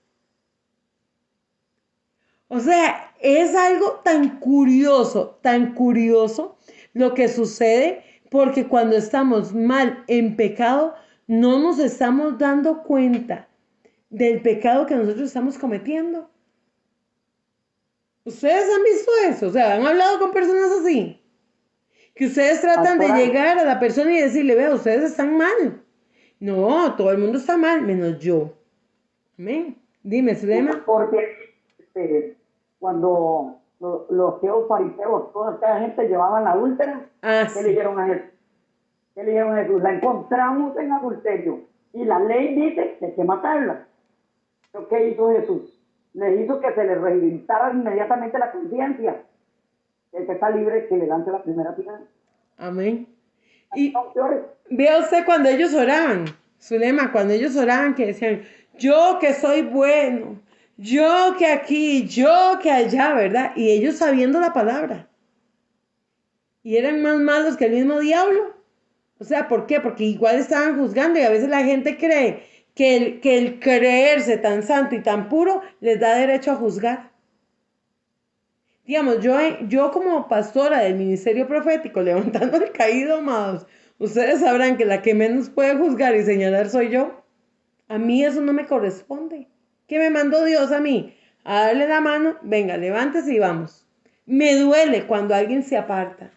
O sea, es algo tan curioso lo que sucede, porque cuando estamos mal en pecado, no nos estamos dando cuenta del pecado que nosotros estamos cometiendo. ¿Ustedes han visto eso? O sea, han hablado con personas así, que ustedes tratan de llegar a la persona y decirle, vea, ustedes están mal. No, todo el mundo está mal, menos yo. Amén. Dime, Zulema. Porque cuando los teos fariseos, toda esta gente llevaban la adúltera, Ah, ¿qué sí. le dijeron a Jesús? ¿Qué le dijeron a Jesús? La encontramos en adulterio y la ley dice que hay que matarla. ¿Pero qué hizo Jesús? Le hizo que se le rehabilitara inmediatamente la conciencia. El que está libre, que le lance la primera piedra. Amén. Y No, peores. vea usted cuando ellos oraban, Zulema, cuando ellos oraban que decían, yo que soy bueno, yo que aquí, yo que allá, ¿verdad? Y ellos sabiendo la palabra. Y eran más malos que el mismo diablo. O sea, ¿por qué? Porque igual estaban juzgando y a veces la gente cree que el creerse tan santo y tan puro les da derecho a juzgar. Digamos, yo como pastora del ministerio profético, levantando el caído, amados, ustedes sabrán que la que menos puede juzgar y señalar soy yo. A mí eso no me corresponde. ¿Qué me mandó Dios a mí? A darle la mano, venga, levántese y vamos. Me duele cuando alguien se aparta.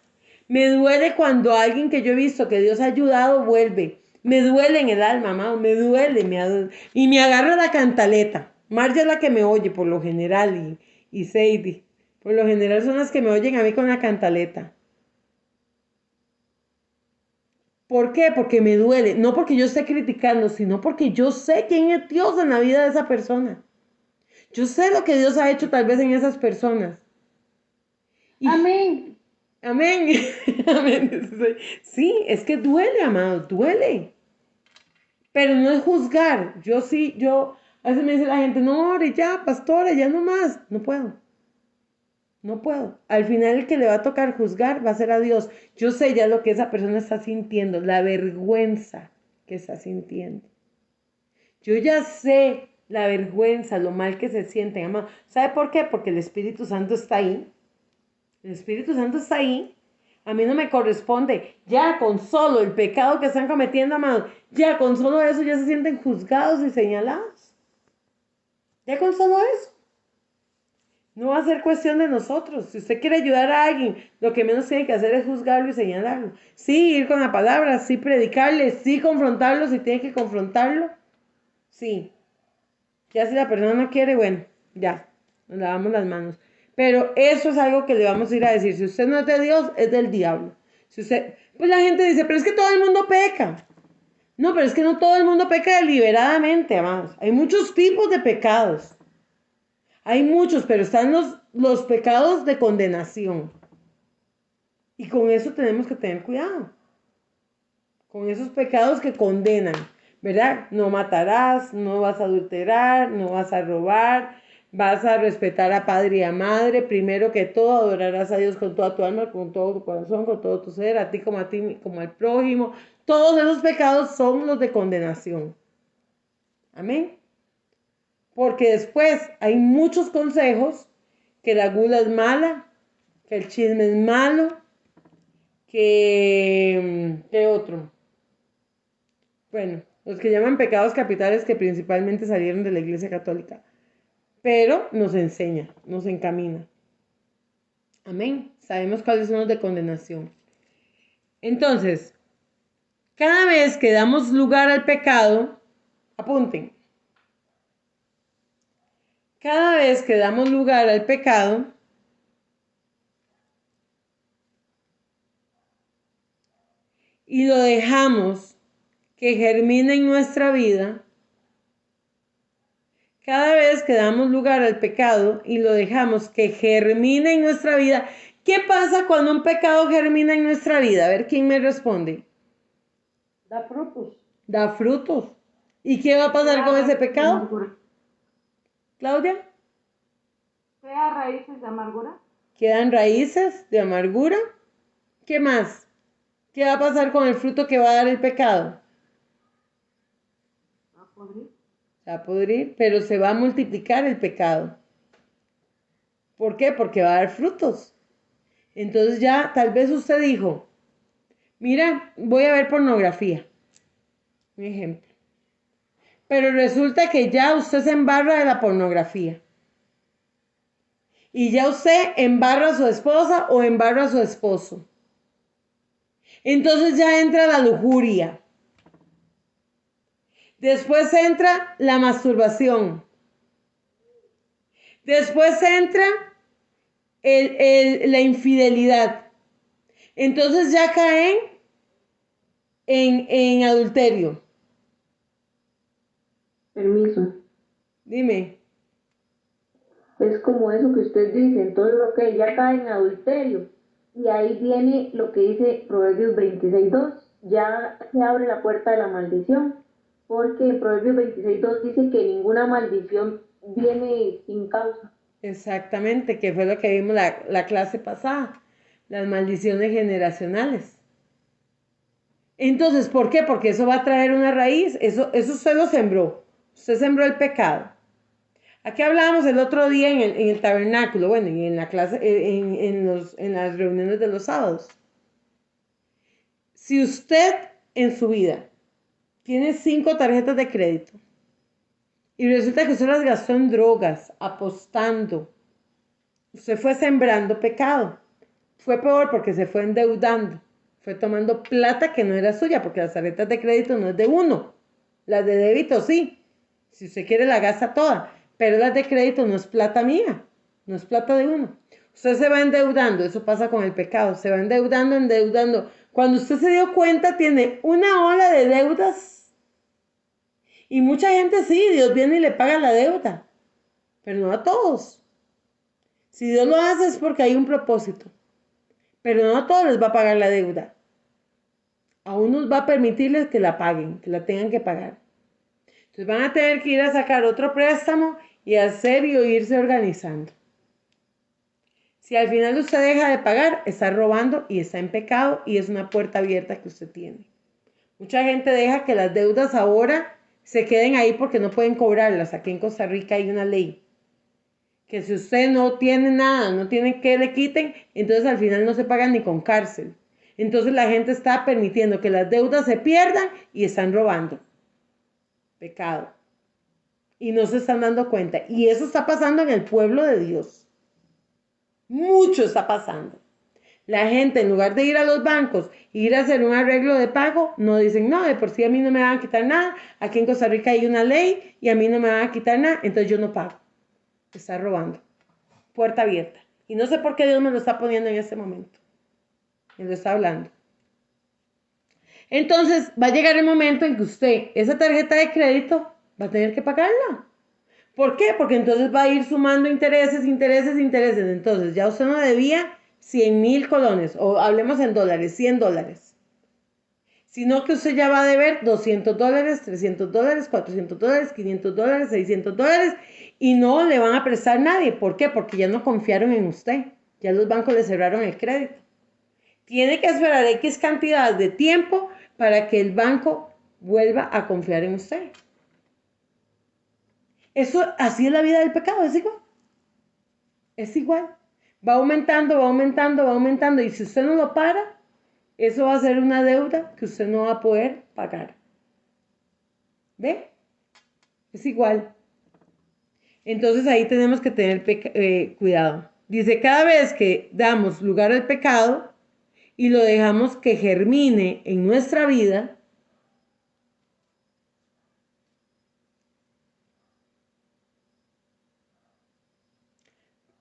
Me duele cuando alguien que yo he visto que Dios ha ayudado vuelve. Me duele en el alma, amado, me duele. Y me agarra la cantaleta. Marcia es la que me oye por lo general y Sadie. Por lo general son las que me oyen a mí con la cantaleta. ¿Por qué? Porque me duele. No porque yo esté criticando, sino porque yo sé quién es Dios en la vida de esa persona. Yo sé lo que Dios ha hecho tal vez en esas personas. Y, Amén. amén. Amén. Sí, es que duele, amado, duele. Pero no es juzgar. A veces me dice la gente, no, ore ya, pastora, ya no más. No puedo. No puedo. Al final el que le va a tocar juzgar va a ser a Dios. Yo sé ya lo que esa persona está sintiendo, la vergüenza que está sintiendo. Yo ya sé la vergüenza, lo mal que se sienten, amado. ¿Sabe por qué? Porque el Espíritu Santo está ahí. El Espíritu Santo está ahí. A mí no me corresponde. Ya con solo el pecado que están cometiendo, amado, ya con solo eso ya se sienten juzgados y señalados. Ya con solo eso. No va a ser cuestión de nosotros. Si usted quiere ayudar a alguien, lo que menos tiene que hacer es juzgarlo y señalarlo. Sí, ir con la palabra, sí predicarle, sí confrontarlo si tiene que confrontarlo. Sí. Ya si la persona no quiere, bueno, ya, nos lavamos las manos. Pero eso es algo que le vamos a ir a decir. Si usted no es de Dios, es del diablo. Si usted, pues la gente dice, pero es que todo el mundo peca. No, pero es que no todo el mundo peca deliberadamente, amados. Hay muchos tipos de pecados. Hay muchos, pero están los pecados de condenación. Y con eso tenemos que tener cuidado. Con esos pecados que condenan, ¿verdad? No matarás, no vas a adulterar, no vas a robar, vas a respetar a padre y a madre. Primero que todo, adorarás a Dios con toda tu alma, con todo tu corazón, con todo tu ser, a ti, como al prójimo. Todos esos pecados son los de condenación. Amén. Porque después hay muchos consejos que la gula es mala, que el chisme es malo, ¿qué otro? Bueno, los que llaman pecados capitales que principalmente salieron de la Iglesia Católica, pero nos enseña, nos encamina. Amén. Sabemos cuáles son los de condenación. Entonces, cada vez que damos lugar al pecado, apunten, cada vez que damos lugar al pecado, y lo dejamos que germine en nuestra vida, cada vez que damos lugar al pecado y lo dejamos que germine en nuestra vida, ¿qué pasa cuando un pecado germina en nuestra vida? A ver quién me responde. Da frutos. Da frutos. ¿Y qué va a pasar con ese pecado? Amargura. Claudia. Crea raíces de amargura. Quedan raíces de amargura. ¿Qué más? ¿Qué va a pasar con el fruto que va a dar el pecado? Va a podrir. Se va a pudrir, pero se va a multiplicar el pecado. ¿Por qué? Porque va a dar frutos. Entonces ya tal vez usted dijo, mira, voy a ver pornografía. Un ejemplo. Pero resulta que ya usted se embarra de la pornografía. Y ya usted embarra a su esposa o embarra a su esposo. Entonces ya entra la lujuria. Después entra la masturbación. Después entra la infidelidad. Entonces ya caen en adulterio. Permiso. Dime. Es como eso que usted dice, entonces lo que ya cae en adulterio. Y ahí viene lo que dice Proverbios 26:2, ya se abre la puerta de la maldición, porque en Proverbios 26:2 dice que ninguna maldición viene sin causa. Exactamente, que fue lo que vimos la clase pasada. Las maldiciones generacionales. Entonces, ¿por qué? Porque eso va a traer una raíz. Eso usted lo sembró. Usted sembró el pecado. Aquí hablábamos el otro día en el tabernáculo, bueno, y en la clase, en las reuniones de los sábados. Si usted en su vida tiene 5 tarjetas de crédito y resulta que usted las gastó en drogas, apostando, usted fue sembrando pecado. Fue peor porque se fue endeudando, fue tomando plata que no era suya, porque las tarjetas de crédito no es de uno, las de débito sí, si usted quiere la gasta toda, pero las de crédito no es plata mía, no es plata de uno. Usted se va endeudando, eso pasa con el pecado, se va endeudando, endeudando. Cuando usted se dio cuenta, tiene una ola de deudas. Y mucha gente sí, Dios viene y le paga la deuda, pero no a todos. Si Dios lo hace es porque hay un propósito, pero no a todos les va a pagar la deuda. A unos va a permitirles que la paguen, que la tengan que pagar. Entonces van a tener que ir a sacar otro préstamo y hacer y irse organizando. Si al final usted deja de pagar, está robando y está en pecado y es una puerta abierta que usted tiene. Mucha gente deja que las deudas ahora se queden ahí porque no pueden cobrarlas. Aquí en Costa Rica hay una ley que si usted no tiene nada, no tiene que le quiten, entonces al final no se pagan ni con cárcel. Entonces la gente está permitiendo que las deudas se pierdan y están robando. Pecado. Y no se están dando cuenta. Y eso está pasando en el pueblo de Dios. Mucho está pasando. La gente, en lugar de ir a los bancos e ir a hacer un arreglo de pago, no dicen, no, de por sí a mí no me van a quitar nada. Aquí en Costa Rica hay una ley y a mí no me van a quitar nada, entonces yo no pago. Está robando. Puerta abierta. Y no sé por qué Dios me lo está poniendo en este momento. Me lo está hablando. Entonces va a llegar el momento en que usted esa tarjeta de crédito va a tener que pagarla. ¿Por qué? Porque entonces va a ir sumando intereses, intereses, intereses. Entonces ya usted no debía 100.000 colones, o hablemos en dólares, $100. Sino que usted ya va a deber $200, $300, $400, $500, $600 y no le van a prestar nadie. ¿Por qué? Porque ya no confiaron en usted. Ya los bancos le cerraron el crédito. Tiene que esperar X cantidad de tiempo para que el banco vuelva a confiar en usted. Eso, así es la vida del pecado, es igual. Es igual. Va aumentando, va aumentando, va aumentando. Y si usted no lo para, eso va a ser una deuda que usted no va a poder pagar. ¿Ve? Es igual. Entonces ahí tenemos que tener cuidado. Dice, cada vez que damos lugar al pecado y lo dejamos que germine en nuestra vida,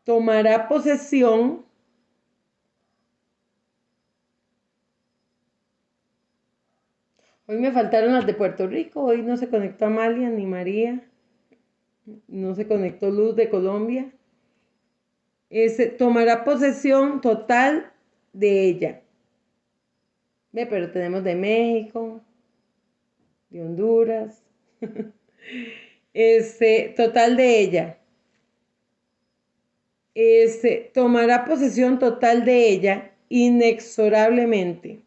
tomará posesión Hoy me faltaron las de Puerto Rico, hoy no se conectó Amalia ni María, no se conectó Luz de Colombia. Tomará posesión total de ella. Ve, pero tenemos de México, de Honduras. Total de ella. Tomará posesión total de ella inexorablemente.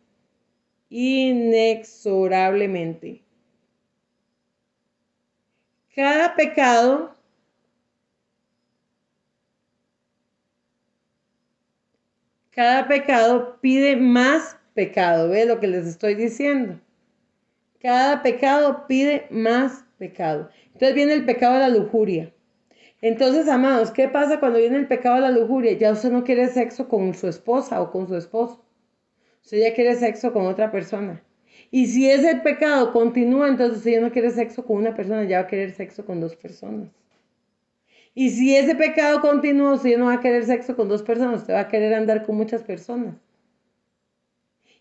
Inexorablemente. Cada pecado pide más pecado. ¿Ve lo que les estoy diciendo? Cada pecado pide más pecado. Entonces viene el pecado de la lujuria. Entonces, amados, ¿qué pasa cuando viene el pecado de la lujuria? Ya usted no quiere sexo con su esposa o con su esposo. Usted ya quiere sexo con otra persona. Y si ese pecado continúa, entonces usted ya no quiere sexo con una persona, ya va a querer sexo con dos personas. Y si ese pecado continúa, usted ya no va a querer sexo con dos personas, usted va a querer andar con muchas personas.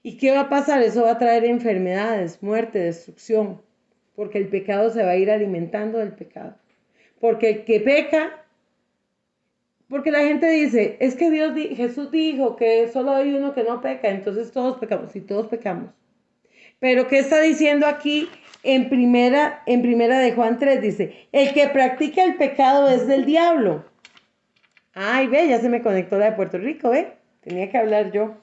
¿Y qué va a pasar? Eso va a traer enfermedades, muerte, destrucción, porque el pecado se va a ir alimentando del pecado. Porque el que peca, porque la gente dice, es que Jesús dijo que solo hay uno que no peca, entonces todos pecamos, y todos pecamos. Pero ¿qué está diciendo aquí en primera de Juan 3? Dice, el que practica el pecado es del diablo. Ay, ve, ya se me conectó la de Puerto Rico, ve, tenía que hablar yo.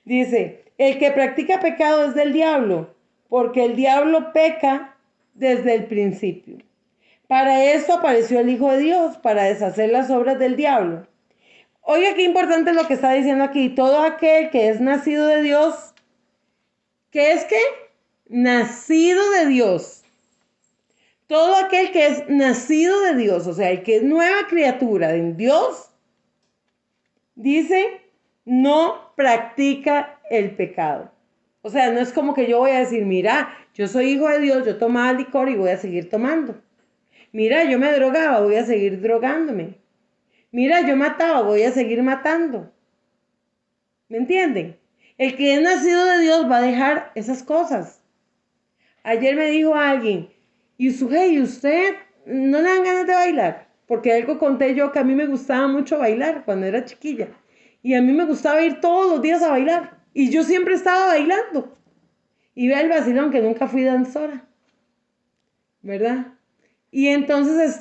Dice, el que practica pecado es del diablo, porque el diablo peca desde el principio. Para esto apareció el Hijo de Dios, para deshacer las obras del diablo. Oiga, qué importante es lo que está diciendo aquí. Todo aquel que es nacido de Dios, ¿qué es qué? Nacido de Dios. Todo aquel que es nacido de Dios, o sea, el que es nueva criatura en Dios, dice, no practica el pecado. O sea, no es como que yo voy a decir, mira, yo soy hijo de Dios, yo tomaba licor y voy a seguir tomando. Mira, yo me drogaba, voy a seguir drogándome. Mira, yo mataba, voy a seguir matando. ¿Me entienden? El que es nacido de Dios va a dejar esas cosas. Ayer me dijo alguien, ¿y usted no le dan ganas de bailar? Porque algo conté yo que a mí me gustaba mucho bailar cuando era chiquilla. Y a mí me gustaba ir todos los días a bailar. Y yo siempre estaba bailando. Y vea el vacilón que nunca fui danzora. ¿Verdad? Y entonces,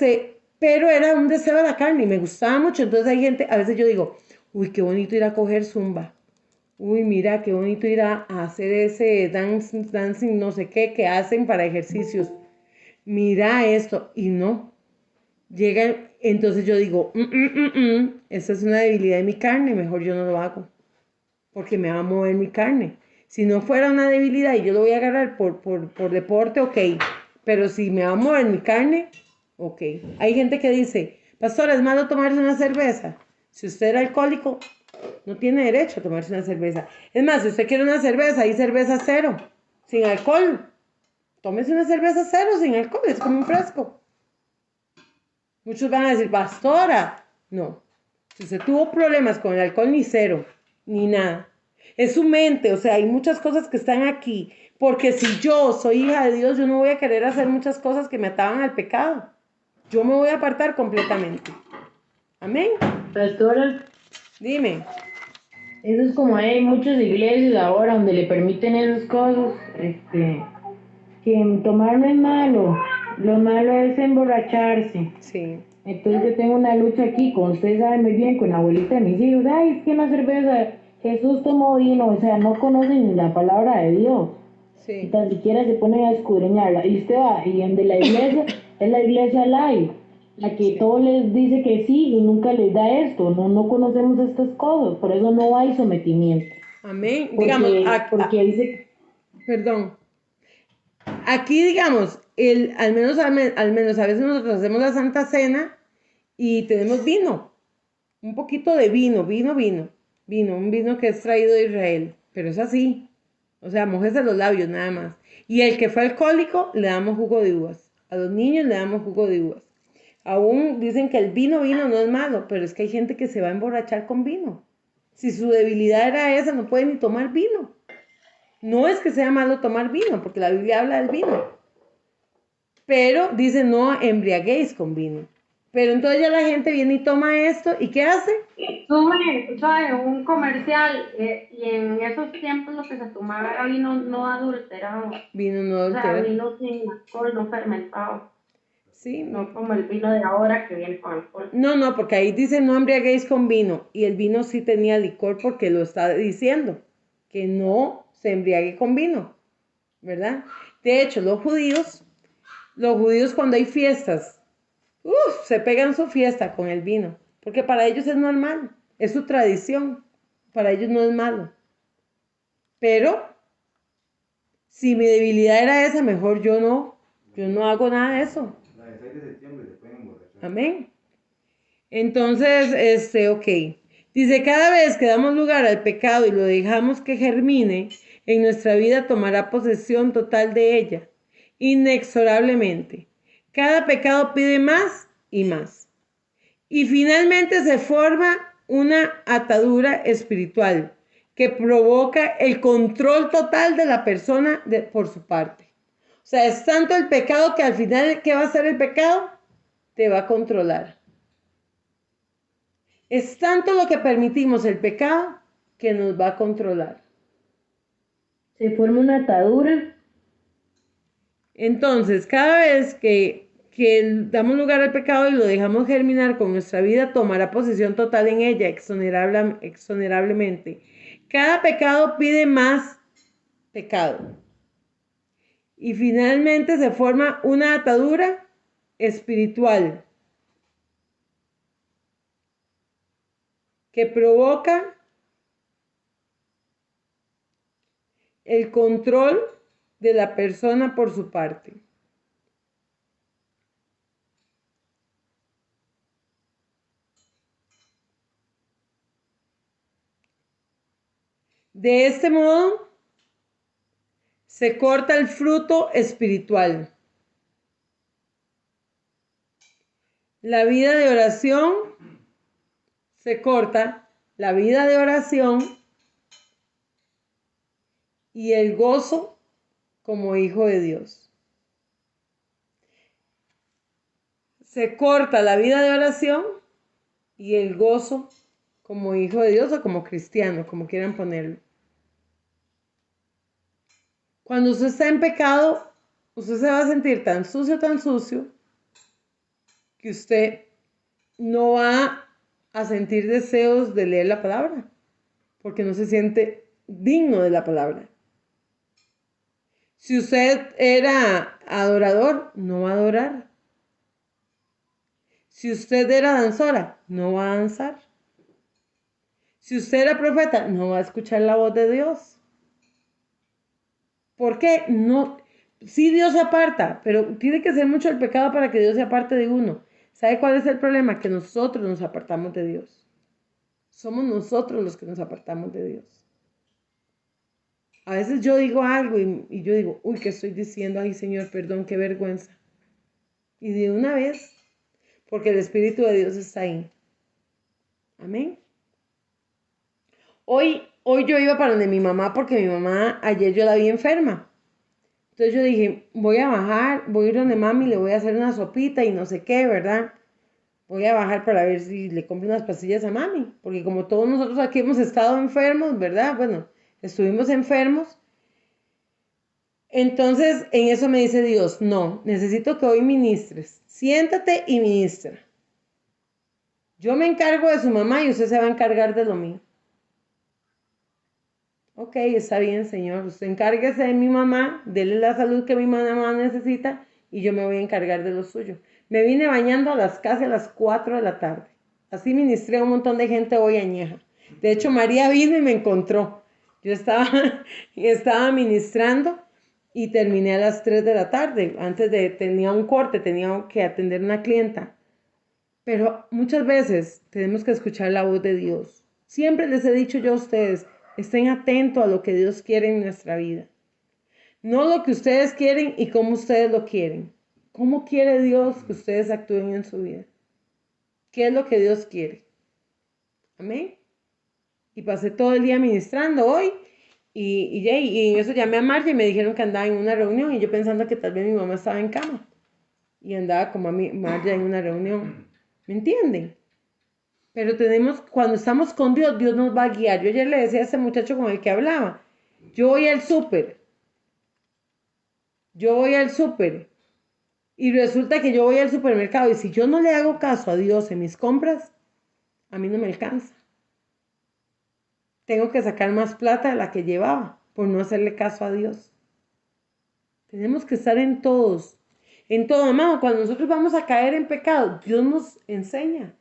pero era un deseo de la carne y me gustaba mucho. Entonces hay gente, a veces yo digo, uy, qué bonito ir a coger zumba. Uy, mira, qué bonito ir a hacer ese dancing, no sé qué, que hacen para ejercicios. Mira esto. Y no. Llega, entonces yo digo, esta es una debilidad de mi carne, mejor yo no lo hago. Porque me va a mover mi carne. Si no fuera una debilidad y yo lo voy a agarrar por deporte, ok. Pero si me va a mover mi carne, ok. Hay gente que dice, pastor, es malo tomarse una cerveza. Si usted era alcohólico, no tiene derecho a tomarse una cerveza. Es más, si usted quiere una cerveza, hay cerveza cero, sin alcohol. Tómese una cerveza cero, sin alcohol, es como un fresco. Muchos van a decir, pastora, no. Si usted tuvo problemas con el alcohol, ni cero, ni nada. Es su mente, o sea, hay muchas cosas que están aquí. Porque si yo soy hija de Dios, yo no voy a querer hacer muchas cosas que me ataban al pecado. Yo me voy a apartar completamente. Amén. Pastora, Dime. eso es como hay muchas iglesias ahora donde le permiten esas cosas, que tomar no es malo, lo malo es emborracharse. Sí. Entonces yo tengo una lucha aquí, con usted sabe muy bien, con la abuelita de mis hijos, ay, es que una cerveza, Jesús tomó vino, o sea, no conocen ni la palabra de Dios, y Sí. tan siquiera se ponen a escudriñarla, y usted va, y en de la iglesia, es la iglesia live, la que Sí. todo les dice que sí y nunca les da esto, no conocemos estas cosas, por eso no hay sometimiento, Amén. Digamos, porque dice, perdón. Aquí, digamos, al menos a veces nosotros hacemos la Santa Cena y tenemos vino. Un poquito de vino, un vino que es traído de Israel, pero es así, o sea, mojese los labios nada más. Y el que fue alcohólico, le damos jugo de uvas, a los niños le damos jugo de uvas. Aún dicen que el vino no es malo, pero es que hay gente que se va a emborrachar con vino. Si su debilidad era esa, no puede ni tomar vino. No es que sea malo tomar vino, porque la Biblia habla del vino, pero dice no embriaguéis con vino. Pero entonces ya la gente viene y toma esto, ¿y qué hace? Tuve un comercial y en esos tiempos lo que se tomaba era vino no adulterado, Vino no o sea, adulterado. vino sin alcohol, no fermentado, Sí. no como el vino de ahora que viene con alcohol. No, porque ahí dice no embriaguéis con vino. Y el vino sí tenía licor porque lo está diciendo. Que no se embriague con vino. ¿Verdad? De hecho, los judíos cuando hay fiestas, se pegan su fiesta con el vino. Porque para ellos es normal. Es su tradición. Para ellos no es malo. Pero si mi debilidad era esa, mejor yo no hago nada de eso. La de 6 de septiembre se pueden emborrachar. Amén. Entonces, ok. Dice, cada vez que damos lugar al pecado y lo dejamos que germine, en nuestra vida tomará posesión total de ella, inexorablemente. Cada pecado pide más y más. Y finalmente se forma una atadura espiritual que provoca el control total de la persona por su parte. O sea, es tanto el pecado que al final, ¿qué va a hacer el pecado? Te va a controlar. Es tanto lo que permitimos el pecado que nos va a controlar. se forma una atadura. Entonces, cada vez que damos lugar al pecado y lo dejamos germinar con nuestra vida, tomará posesión total en ella, exonerablemente. Cada pecado pide más pecado. Y finalmente se forma una atadura espiritual que provoca el control de la persona por su parte. De este modo, se corta el fruto espiritual. La vida de oración se corta, la vida de oración y el gozo como hijo de Dios. Se corta la vida de oración y el gozo como hijo de Dios o como cristiano, como quieran ponerlo. Cuando usted está en pecado, usted se va a sentir tan sucio, que usted no va a sentir deseos de leer la palabra, porque no se siente digno de la palabra. Si usted era adorador, no va a adorar. Si usted era danzora, no va a danzar. Si usted era profeta, no va a escuchar la voz de Dios. ¿Por qué? No, sí Dios se aparta, pero tiene que ser mucho el pecado para que Dios se aparte de uno. ¿Sabe cuál es el problema? Que nosotros nos apartamos de Dios. Somos nosotros los que nos apartamos de Dios. A veces yo digo algo y yo digo, uy, ¿qué estoy diciendo? Ay, Señor, perdón, qué vergüenza. Y de una vez, porque el Espíritu de Dios está ahí. Amén. Hoy hoy yo iba para donde mi mamá porque mi mamá ayer yo la vi enferma. Entonces yo dije, voy a bajar, voy a ir donde mami, le voy a hacer una sopita y no sé qué, ¿verdad? Voy a bajar para ver si le compro unas pastillas a mami, porque como todos nosotros aquí hemos estado enfermos, ¿verdad? Bueno, estuvimos enfermos. Entonces en eso me dice Dios, no, necesito que hoy ministres, siéntate y ministra. Yo me encargo de su mamá y usted se va a encargar de lo mío. Ok, está bien, Señor. Usted encárguese de mi mamá, dele la salud que mi mamá necesita y yo me voy a encargar de lo suyo. Me vine bañando casi a las 4 de la tarde. Así ministré a un montón de gente hoy añeja. De hecho, María vino y me encontró. Yo estaba ministrando y terminé a las 3 de la tarde. Tenía un corte, tenía que atender una clienta. Pero muchas veces tenemos que escuchar la voz de Dios. Siempre les he dicho yo a ustedes, estén atentos a lo que Dios quiere en nuestra vida. No lo que ustedes quieren y cómo ustedes lo quieren. ¿Cómo quiere Dios que ustedes actúen en su vida? ¿Qué es lo que Dios quiere? Amén. Y pasé todo el día ministrando hoy y en eso llamé a Marcia y me dijeron que andaba en una reunión y yo pensando que tal vez mi mamá estaba en cama y andaba como a Marcia en una reunión. ¿Me entienden? Pero cuando estamos con Dios, Dios nos va a guiar. Yo ayer le decía a ese muchacho con el que hablaba, yo voy al súper y resulta que yo voy al supermercado y si yo no le hago caso a Dios en mis compras, a mí no me alcanza. Tengo que sacar más plata de la que llevaba por no hacerle caso a Dios. Tenemos que estar en todo, amado. Cuando nosotros vamos a caer en pecado, Dios nos enseña.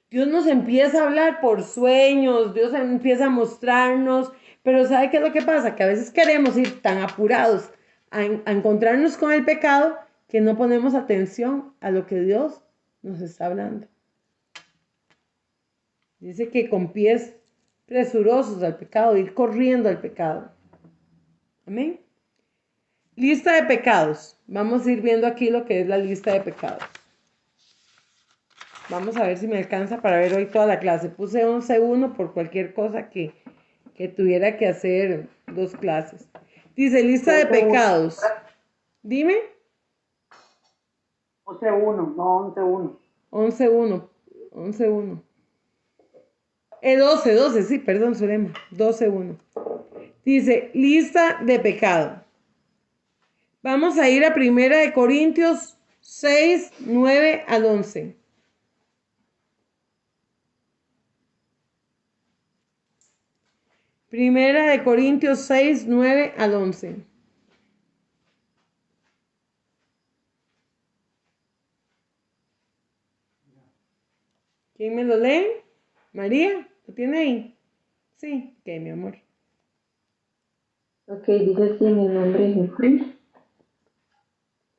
Dios nos empieza a hablar por sueños, Dios empieza a mostrarnos, pero ¿sabe qué es lo que pasa? Que a veces queremos ir tan apurados a encontrarnos con el pecado que no ponemos atención a lo que Dios nos está hablando. Dice que con pies presurosos al pecado, ir corriendo al pecado. Amén. Lista de pecados. Vamos a ir viendo aquí lo que es la lista de pecados. Vamos a ver si me alcanza para ver hoy toda la clase. Puse 11.1 por cualquier cosa que tuviera que hacer 2 clases. Dice lista de pecados. Dime. 11.1, no 11.1. 11.1. 12, sí, perdón, Zulema. 12.1. Dice lista de pecado. Vamos a ir a 1 Corintios 6, 9 al 11. Primera de Corintios 6, 9 al 11. ¿Quién me lo lee? María, ¿lo tiene ahí? Sí, ok, mi amor. Ok, dice así mi nombre es Jesús.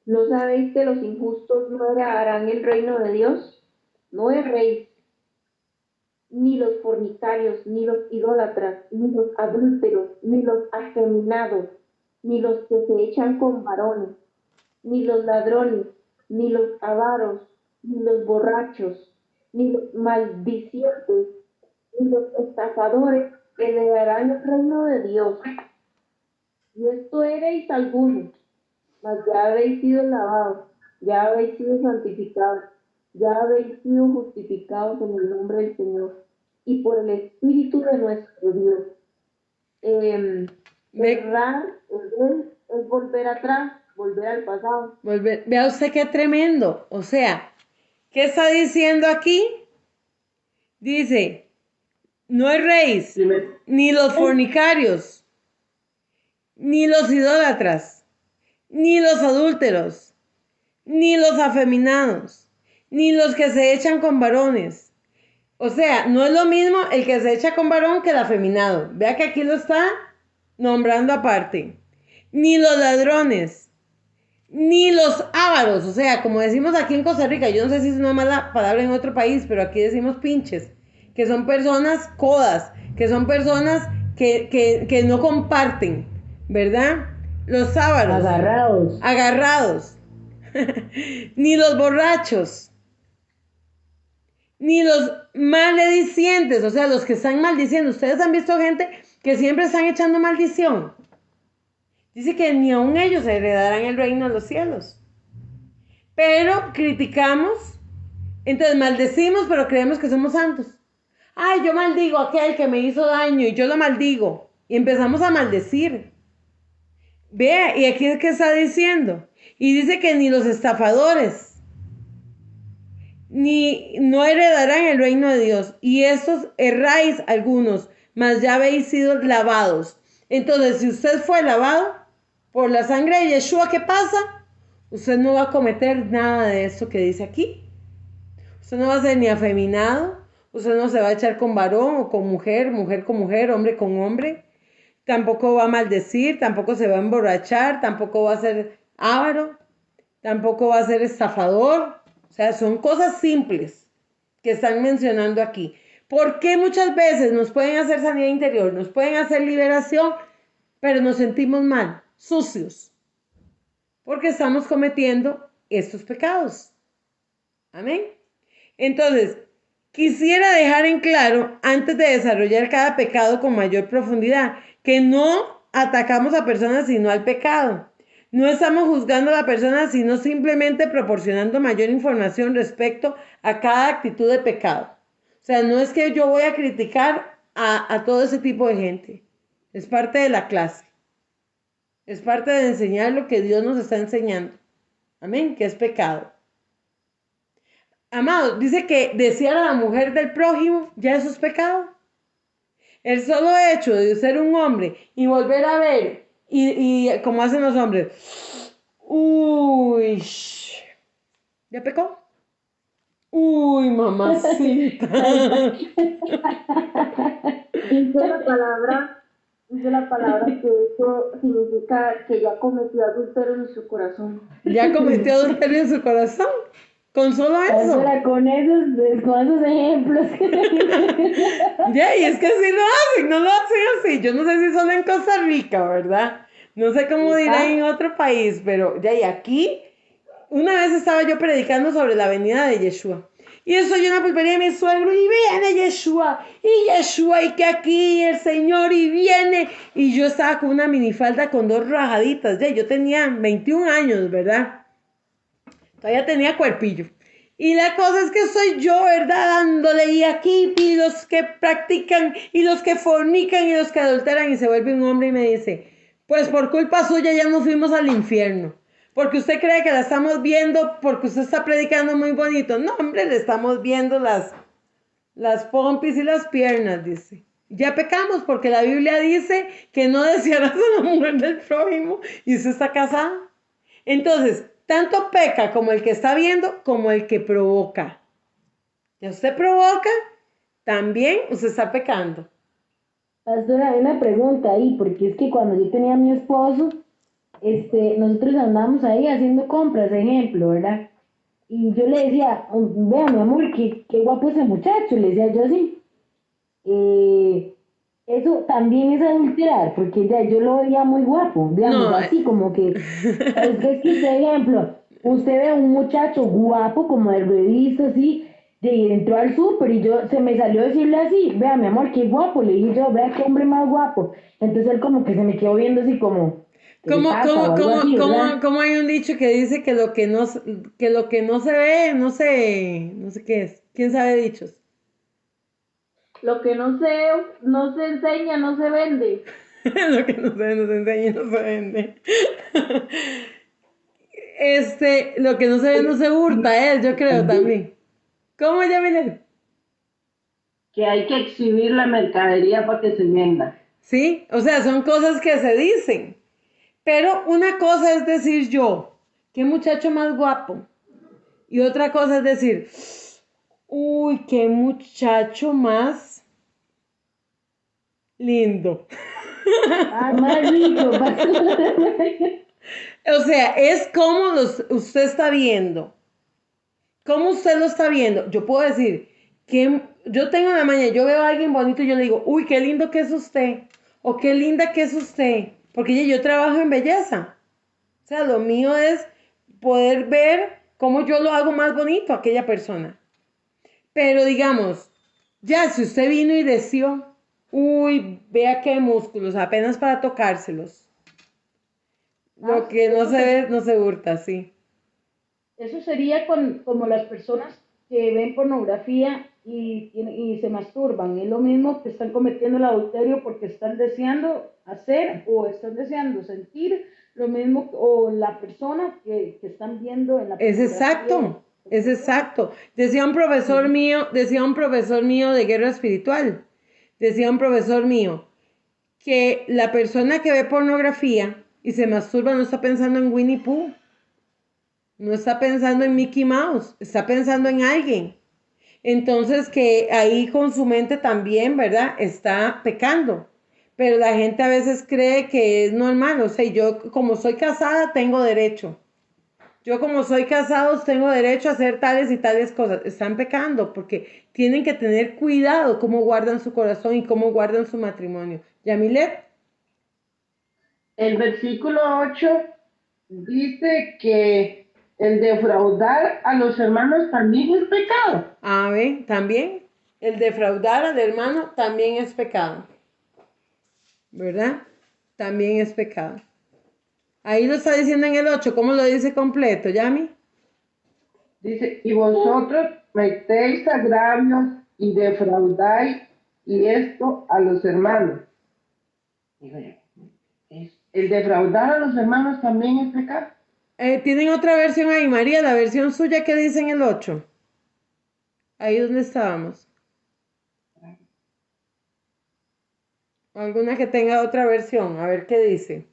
¿No sabéis que los injustos no heredarán el reino de Dios? No erréis, ni los fornicarios, ni los idólatras, ni los adúlteros, ni los afeminados, ni los que se echan con varones, ni los ladrones, ni los avaros, ni los borrachos, ni los maldicientes, ni los estafadores heredarán el reino de Dios. Y esto erais algunos, mas ya habéis sido lavados, ya habéis sido santificados, ya habéis sido justificados en el nombre del Señor y por el Espíritu de nuestro Dios. Errar es volver atrás, volver al pasado. Vea usted qué tremendo. O sea, ¿qué está diciendo aquí? Dice, no erréis, ni los fornicarios, ni los idólatras, ni los adúlteros, ni los afeminados, ni los que se echan con varones. O sea, no es lo mismo el que se echa con varón que el afeminado. Vea que aquí lo está nombrando aparte. Ni los ladrones, ni los ávaros. O sea, como decimos aquí en Costa Rica, yo no sé si es una mala palabra en otro país, pero aquí decimos pinches, que son personas codas, que son personas que no comparten, ¿verdad? Los ávaros. Agarrados. Ni los borrachos, ni los maledicientes, o sea, los que están maldiciendo. Ustedes han visto gente que siempre están echando maldición. Dice que ni aun ellos heredarán el reino de los cielos. Pero criticamos, entonces maldecimos, pero creemos que somos santos. Ay, yo maldigo a aquel que me hizo daño y yo lo maldigo. Y empezamos a maldecir. Vea, y aquí es que está diciendo. Y dice que ni los estafadores, ni no heredarán el reino de Dios. Y estos erráis algunos, mas ya habéis sido lavados. Entonces, si usted fue lavado por la sangre de Yeshua, ¿qué pasa? Usted no va a cometer nada de eso que dice aquí. Usted no va a ser ni afeminado. Usted no se va a echar con varón o con mujer, mujer con mujer, hombre con hombre. Tampoco va a maldecir, tampoco se va a emborrachar, tampoco va a ser avaro, tampoco va a ser estafador. O sea, son cosas simples que están mencionando aquí. ¿Por qué muchas veces nos pueden hacer sanidad interior, nos pueden hacer liberación, pero nos sentimos mal, sucios? Porque estamos cometiendo estos pecados. Amén. Entonces, quisiera dejar en claro, antes de desarrollar cada pecado con mayor profundidad, que no atacamos a personas sino al pecado. No estamos juzgando a la persona, sino simplemente proporcionando mayor información respecto a cada actitud de pecado. O sea, no es que yo voy a criticar a todo ese tipo de gente. Es parte de la clase. Es parte de enseñar lo que Dios nos está enseñando. Amén, que es pecado. Amados, dice que desear a la mujer del prójimo, ya eso es pecado. El solo hecho de ser un hombre y volver a ver, y como hacen los hombres, uy, ¿ya pecó? Uy, mamacita. Dice la palabra que eso significa que ya cometió adulterio en su corazón. Ya cometió adulterio en su corazón. Con solo eso. Ahora, con esos ejemplos. Ya, y es que así lo hacen, no lo hacen así. Yo no sé si solo en Costa Rica, ¿verdad? No sé cómo dirán en otro país, pero ya, y aquí, una vez estaba yo predicando sobre la venida de Yeshua. Y eso yo una pulpería de mi suegro, y viene Yeshua, y que aquí el Señor, y viene. Y yo estaba con una minifalda con 2 rajaditas, ya, yo tenía 21 años, ¿verdad? Todavía tenía cuerpillo. Y la cosa es que soy yo, ¿verdad? Dándole y aquí, y los que practican, y los que fornican, y los que adulteran, y se vuelve un hombre y me dice, pues por culpa suya ya nos fuimos al infierno. Porque usted cree que la estamos viendo, porque usted está predicando muy bonito. No, hombre, le estamos viendo las pompis y las piernas, dice. Ya pecamos, porque la Biblia dice que no desearás a la mujer del prójimo, y usted está casada. Entonces, tanto peca como el que está viendo, como el que provoca. Si usted provoca, también usted está pecando. Pastora, hay una pregunta ahí, porque es que cuando yo tenía a mi esposo, nosotros andábamos ahí haciendo compras, ejemplo, ¿verdad? Y yo le decía, vea, mi amor, qué guapo ese muchacho, le decía yo así. Eso también es adulterar, porque ya yo lo veía muy guapo, digamos, No, así como que, es que, por ejemplo, usted ve a un muchacho guapo, como de revista, así, y entró al súper y se me salió a decirle así, vea, mi amor, qué guapo, le dije yo, vea qué hombre más guapo. Entonces él como que se me quedó viendo así como, ¿qué le pasa? O algo así, ¿verdad? ¿Cómo hay un dicho que dice que lo que no se ve, no sé qué es? ¿Quién sabe dichos? Lo que no se enseña, no se vende. Lo que no se ve, no se enseña y no se vende. Lo que no se ve, no se hurta, yo creo también. ¿Cómo, Yamile? Que hay que exhibir la mercadería para que se venda. Sí, o sea, son cosas que se dicen. Pero una cosa es decir yo, qué muchacho más guapo. Y otra cosa es decir, uy, qué muchacho más lindo. Más rico, O sea, es como usted está viendo. ¿Cómo usted lo está viendo? Yo puedo decir que yo tengo una maña, yo veo a alguien bonito y yo le digo, uy, qué lindo que es usted. O qué linda que es usted. Porque yo trabajo en belleza. O sea, lo mío es poder ver cómo yo lo hago más bonito a aquella persona. Pero digamos, ya si usted vino y deseó, uy, vea qué músculos, apenas para tocárselos. Lo que no se ve, no se hurta, sí. Eso sería como las personas que ven pornografía y se masturban. Es lo mismo que están cometiendo el adulterio porque están deseando hacer o están deseando sentir lo mismo, o la persona que están viendo en la Es pornografía. exacto. Decía un profesor mío de guerra espiritual, decía un profesor mío, que la persona que ve pornografía y se masturba no está pensando en Winnie Pooh, no está pensando en Mickey Mouse, está pensando en alguien. Entonces que ahí con su mente también, ¿verdad? Está pecando. Pero la gente a veces cree que es normal, o sea, yo como soy casada tengo derecho. Yo como soy casado tengo derecho a hacer tales y tales cosas. Están pecando porque tienen que tener cuidado cómo guardan su corazón y cómo guardan su matrimonio. Yamilet. El versículo 8 dice que el defraudar a los hermanos también es pecado. A ver, también el defraudar al hermano también es pecado. ¿Verdad? También es pecado. Ahí lo está diciendo en el 8. ¿Cómo lo dice completo, Yami? Dice, y vosotros metéis agravios y defraudáis, y esto a los hermanos. Digo yo, el defraudar a los hermanos también es pecado. ¿Tienen otra versión ahí, María? La versión suya que dice en el 8. Ahí donde estábamos. Alguna que tenga otra versión. A ver qué dice.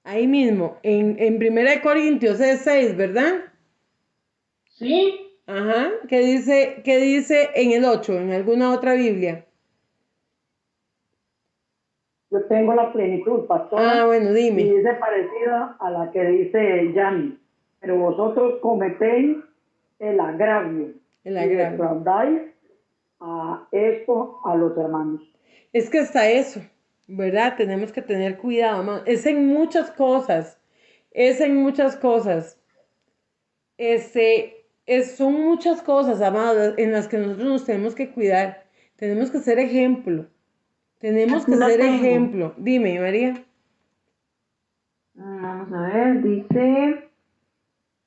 Ahí mismo, en 1 Corintios es 6, ¿verdad? Sí. Ajá. ¿Qué dice en el 8? En alguna otra Biblia. Yo tengo la plenitud, pastora. Bueno, dime. Y dice parecida a la que dice Yami. Pero vosotros cometéis el agravio. El y agravio. defraudáis a esto a los hermanos. Es que hasta eso, ¿verdad? Tenemos que tener cuidado, mamá. Es en muchas cosas. Son muchas cosas, amados, en las que nosotros nos tenemos que cuidar. Tenemos que ser ejemplo. Tenemos que ser ejemplo. Dime, María. Vamos a ver, dice,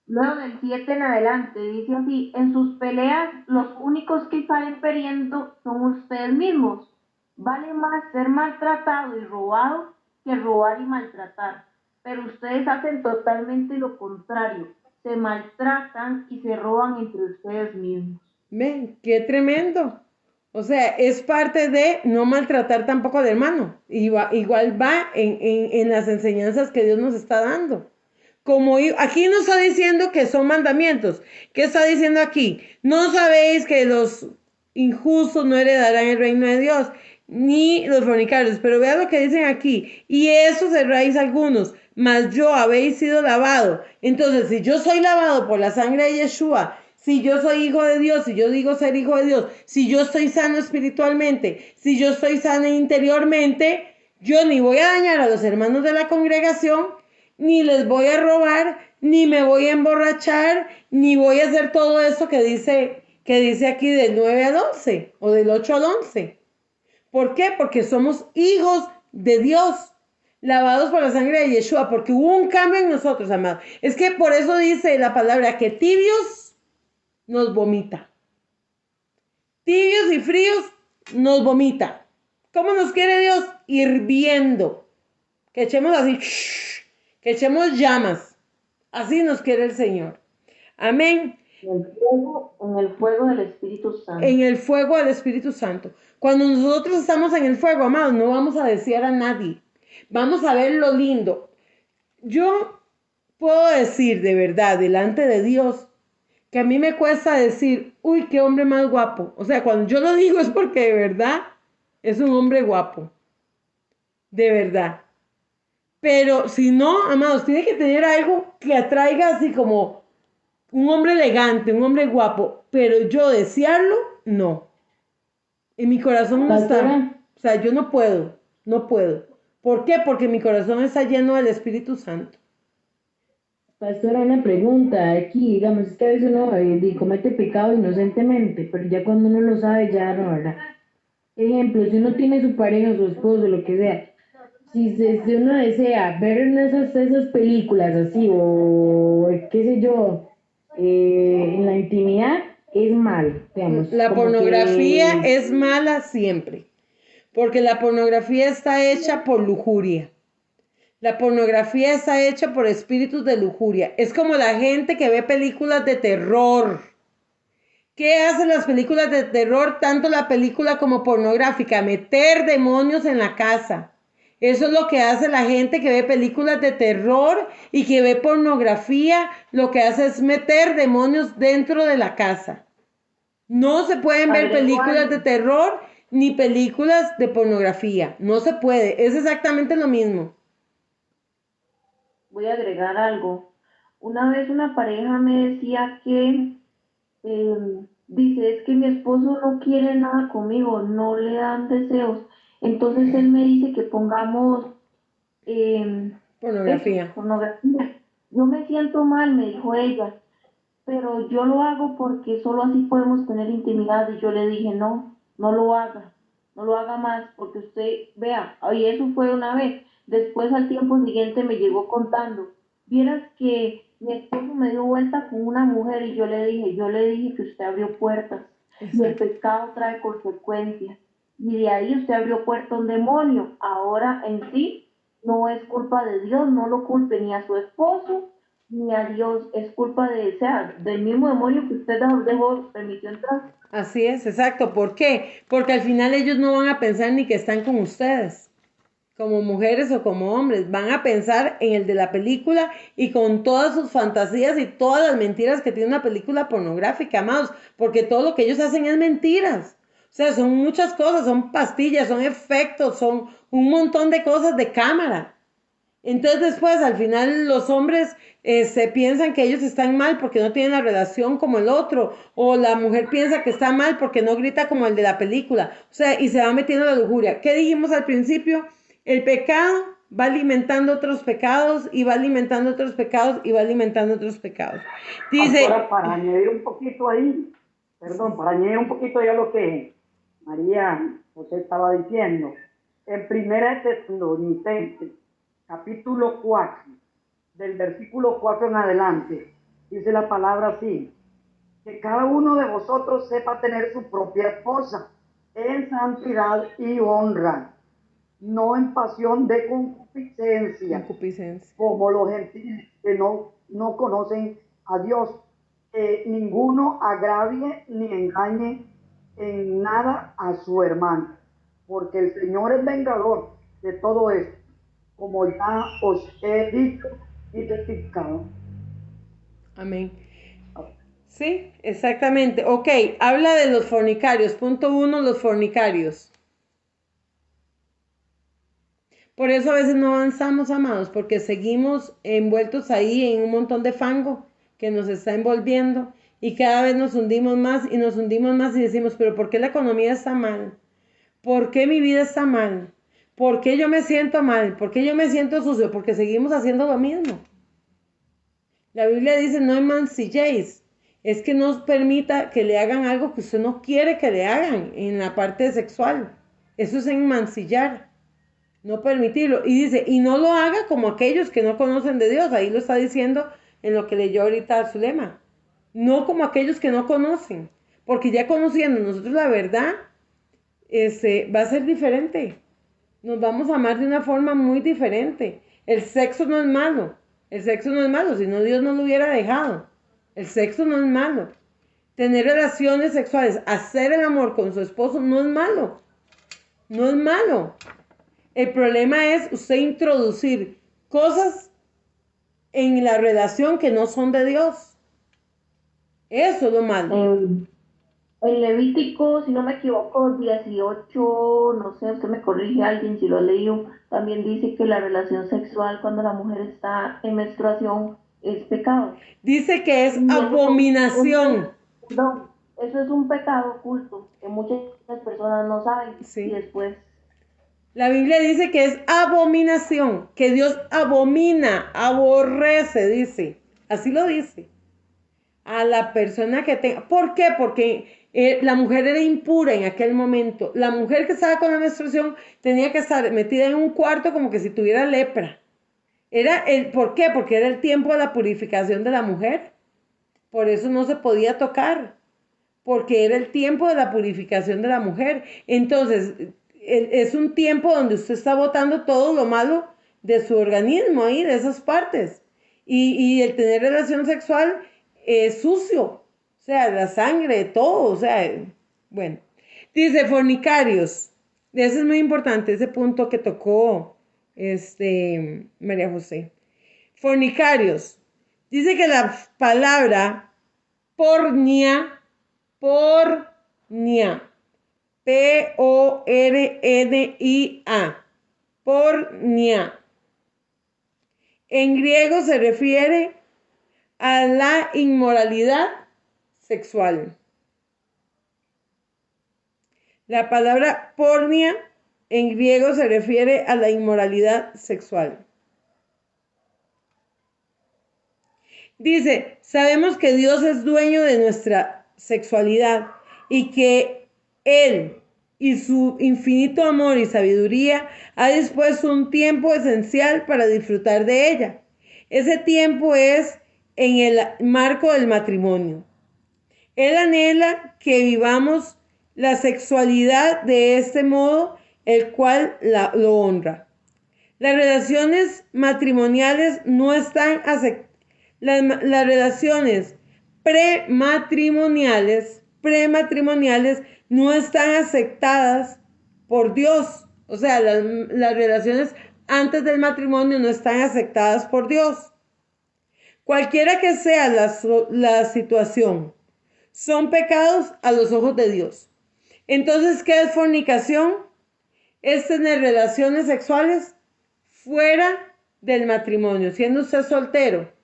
luego del 7 en adelante, dice así, en sus peleas los únicos que salen perdiendo son ustedes mismos. Vale más ser maltratado y robado que robar y maltratar. Pero ustedes hacen totalmente lo contrario. Se maltratan y se roban entre ustedes mismos. Ven, qué tremendo. O sea, es parte de no maltratar tampoco al hermano. Igual va en las enseñanzas que Dios nos está dando. Aquí no está diciendo que son mandamientos. ¿Qué está diciendo aquí? No sabéis que los injustos no heredarán el reino de Dios, ni los fornicarios. Pero vea lo que dicen aquí. Y eso cerráis algunos, mas yo habéis sido lavado. Entonces, si yo soy lavado por la sangre de Yeshua, si yo soy hijo de Dios, si yo digo ser hijo de Dios, si yo estoy sano espiritualmente, si yo estoy sano interiormente, yo ni voy a dañar a los hermanos de la congregación, ni les voy a robar, ni me voy a emborrachar, ni voy a hacer todo eso que dice aquí del 9 al 11 o del 8 al 11. ¿Por qué? Porque somos hijos de Dios, lavados por la sangre de Yeshua, porque hubo un cambio en nosotros, amados. Es que por eso dice la palabra que tibios nos vomita. Tibios y fríos nos vomita. ¿Cómo nos quiere Dios? Hirviendo. Que echemos así, que echemos llamas. Así nos quiere el Señor. Amén. En el fuego del Espíritu Santo. En el fuego del Espíritu Santo. Cuando nosotros estamos en el fuego, amados, no vamos a desear a nadie. Vamos a ver lo lindo. Yo puedo decir de verdad, delante de Dios, que a mí me cuesta decir, uy, qué hombre más guapo. O sea, cuando yo lo digo es porque de verdad es un hombre guapo. De verdad. Pero si no, amados, tiene que tener algo que atraiga así como un hombre elegante, un hombre guapo. Pero yo desearlo, no. En mi corazón no está. O sea, yo no puedo. ¿Por qué? Porque mi corazón está lleno del Espíritu Santo. Pastora, una pregunta aquí, digamos, es que a veces uno comete pecado inocentemente, pero ya cuando uno lo sabe, ya no, ¿verdad? Ejemplo, si uno tiene su pareja, su esposo, lo que sea, si uno desea ver en esas películas así, o qué sé yo, en la intimidad, es mal, digamos, La como pornografía que es mala siempre, porque la pornografía está hecha por lujuria. La pornografía está hecha por espíritus de lujuria. Es como la gente que ve películas de terror. ¿Qué hacen las películas de terror, tanto la película como pornográfica? Meter demonios en la casa. Eso es lo que hace la gente que ve películas de terror y que ve pornografía. Lo que hace es meter demonios dentro de la casa. No se pueden ver Agrego películas algo, de terror ni películas de pornografía. No se puede. Es exactamente lo mismo. voy a agregar algo. Una vez una pareja me decía que, dice, es que mi esposo no quiere nada conmigo, no le dan deseos. Entonces él me dice que pongamos eso, Pornografía. pornografía. Yo me siento mal, me dijo ella, pero yo lo hago porque solo así podemos tener intimidad. Y yo le dije, no, no lo haga, no lo haga más, porque usted, vea, y eso fue una vez. Después al tiempo siguiente me llegó contando, vieras que mi esposo me dio vuelta con una mujer y yo le dije que usted abrió puertas y el Exacto. pecado trae consecuencias. Y de ahí usted abrió puerta a un demonio. Ahora en sí no es culpa de Dios, no lo culpe ni a su esposo ni a Dios, es culpa de, o sea, del mismo demonio que usted dejó, permitió entrar. Así es, exacto. ¿Por qué? Porque al final ellos no van a pensar ni que están con ustedes, como mujeres o como hombres. Van a pensar en el de la película y con todas sus fantasías y todas las mentiras que tiene una película pornográfica, amados. Porque todo lo que ellos hacen es mentiras. O sea, son muchas cosas, son pastillas, son efectos, son un montón de cosas de cámara. Entonces después al final los hombres se piensan que ellos están mal porque no tienen la relación como el otro, o la mujer piensa que está mal porque no grita como el de la película, o sea, y se va metiendo la lujuria. ¿Qué dijimos al principio? El pecado va alimentando otros pecados y va alimentando otros pecados y va alimentando otros pecados. Dice, Pastora, para añadir un poquito ahí, perdón, para añadir un poquito ya lo que María José estaba diciendo, en Primera de Tesalonicenses, capítulo 4, del versículo 4 en adelante, dice la palabra así, que cada uno de vosotros sepa tener su propia esposa en santidad y honra, no en pasión de concupiscencia, concupiscencia. como los gentiles que no conocen a Dios. Ninguno agravie ni engañe en nada a su hermano, porque el Señor es vengador de todo esto, como ya os he dicho y testificado. Amén. Sí, exactamente. Ok, habla de los fornicarios. Punto uno, los fornicarios. Por eso a veces no avanzamos, amados, porque seguimos envueltos ahí en un montón de fango que nos está envolviendo y cada vez nos hundimos más y nos hundimos más y decimos, pero ¿por qué la economía está mal? ¿Por qué mi vida está mal? ¿Por qué yo me siento mal? ¿Por qué yo me siento sucio? Porque seguimos haciendo lo mismo. La Biblia dice, no mancilléis. Es que no permita que le hagan algo que usted no quiere que le hagan en la parte sexual. Eso es enmancillar. No permitirlo. Y dice, y no lo haga como aquellos que no conocen de Dios. Ahí lo está diciendo en lo que leyó ahorita Zulema. No como aquellos que no conocen. Porque ya conociendo nosotros la verdad, va a ser diferente. Nos vamos a amar de una forma muy diferente. El sexo no es malo. El sexo no es malo, si no Dios no lo hubiera dejado. El sexo no es malo. Tener relaciones sexuales, hacer el amor con su esposo no es malo. No es malo. El problema es usted introducir cosas en la relación que no son de Dios. Eso es lo malo. En Levítico, si no me equivoco, 18, no sé, usted me corrige alguien si lo ha leído, también dice que la relación sexual cuando la mujer está en menstruación es pecado. Dice que es Y eso, abominación. perdón, eso es un pecado oculto que muchas personas no saben y Sí. después La Biblia dice que es abominación, que Dios abomina, aborrece, dice. Así lo dice. A la persona que tenga. ¿Por qué? Porque la mujer era impura en aquel momento. La mujer que estaba con la menstruación tenía que estar metida en un cuarto como que si tuviera lepra. ¿Por qué? Porque era el tiempo de la purificación de la mujer. Por eso no se podía tocar. Porque era el tiempo de la purificación de la mujer. Entonces, es un tiempo donde usted está botando todo lo malo de su organismo ahí, de esas partes. Y el tener relación sexual es sucio. O sea, la sangre, todo. O sea, bueno. Dice, fornicarios. Ese es muy importante, ese punto que tocó María José. Fornicarios. Dice que la palabra pornia, Pornia, pornia. En griego se refiere a la inmoralidad sexual. La palabra pornia en griego se refiere a la inmoralidad sexual. Dice, sabemos que Dios es dueño de nuestra sexualidad y que Él y su infinito amor y sabiduría ha dispuesto un tiempo esencial para disfrutar de ella. Ese tiempo es en el marco del matrimonio. Él anhela que vivamos la sexualidad de este modo, el cual lo honra. Las relaciones matrimoniales no están aceptadas. Las relaciones prematrimoniales no están aceptadas por Dios. O sea, las relaciones antes del matrimonio no están aceptadas por Dios. Cualquiera que sea la situación, son pecados a los ojos de Dios. Entonces, ¿qué es fornicación? Es tener relaciones sexuales fuera del matrimonio, siendo usted soltero.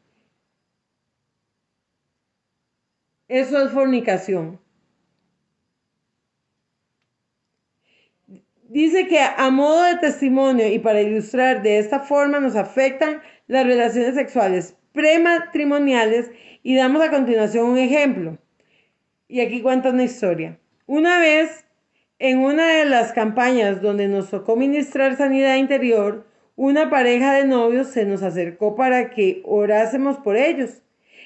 Eso es fornicación. Dice que a modo de testimonio y para ilustrar de esta forma nos afectan las relaciones sexuales prematrimoniales y damos a continuación un ejemplo. Y aquí cuenta una historia. Una vez, en una de las campañas donde nos tocó ministrar sanidad interior, una pareja de novios se nos acercó para que orásemos por ellos.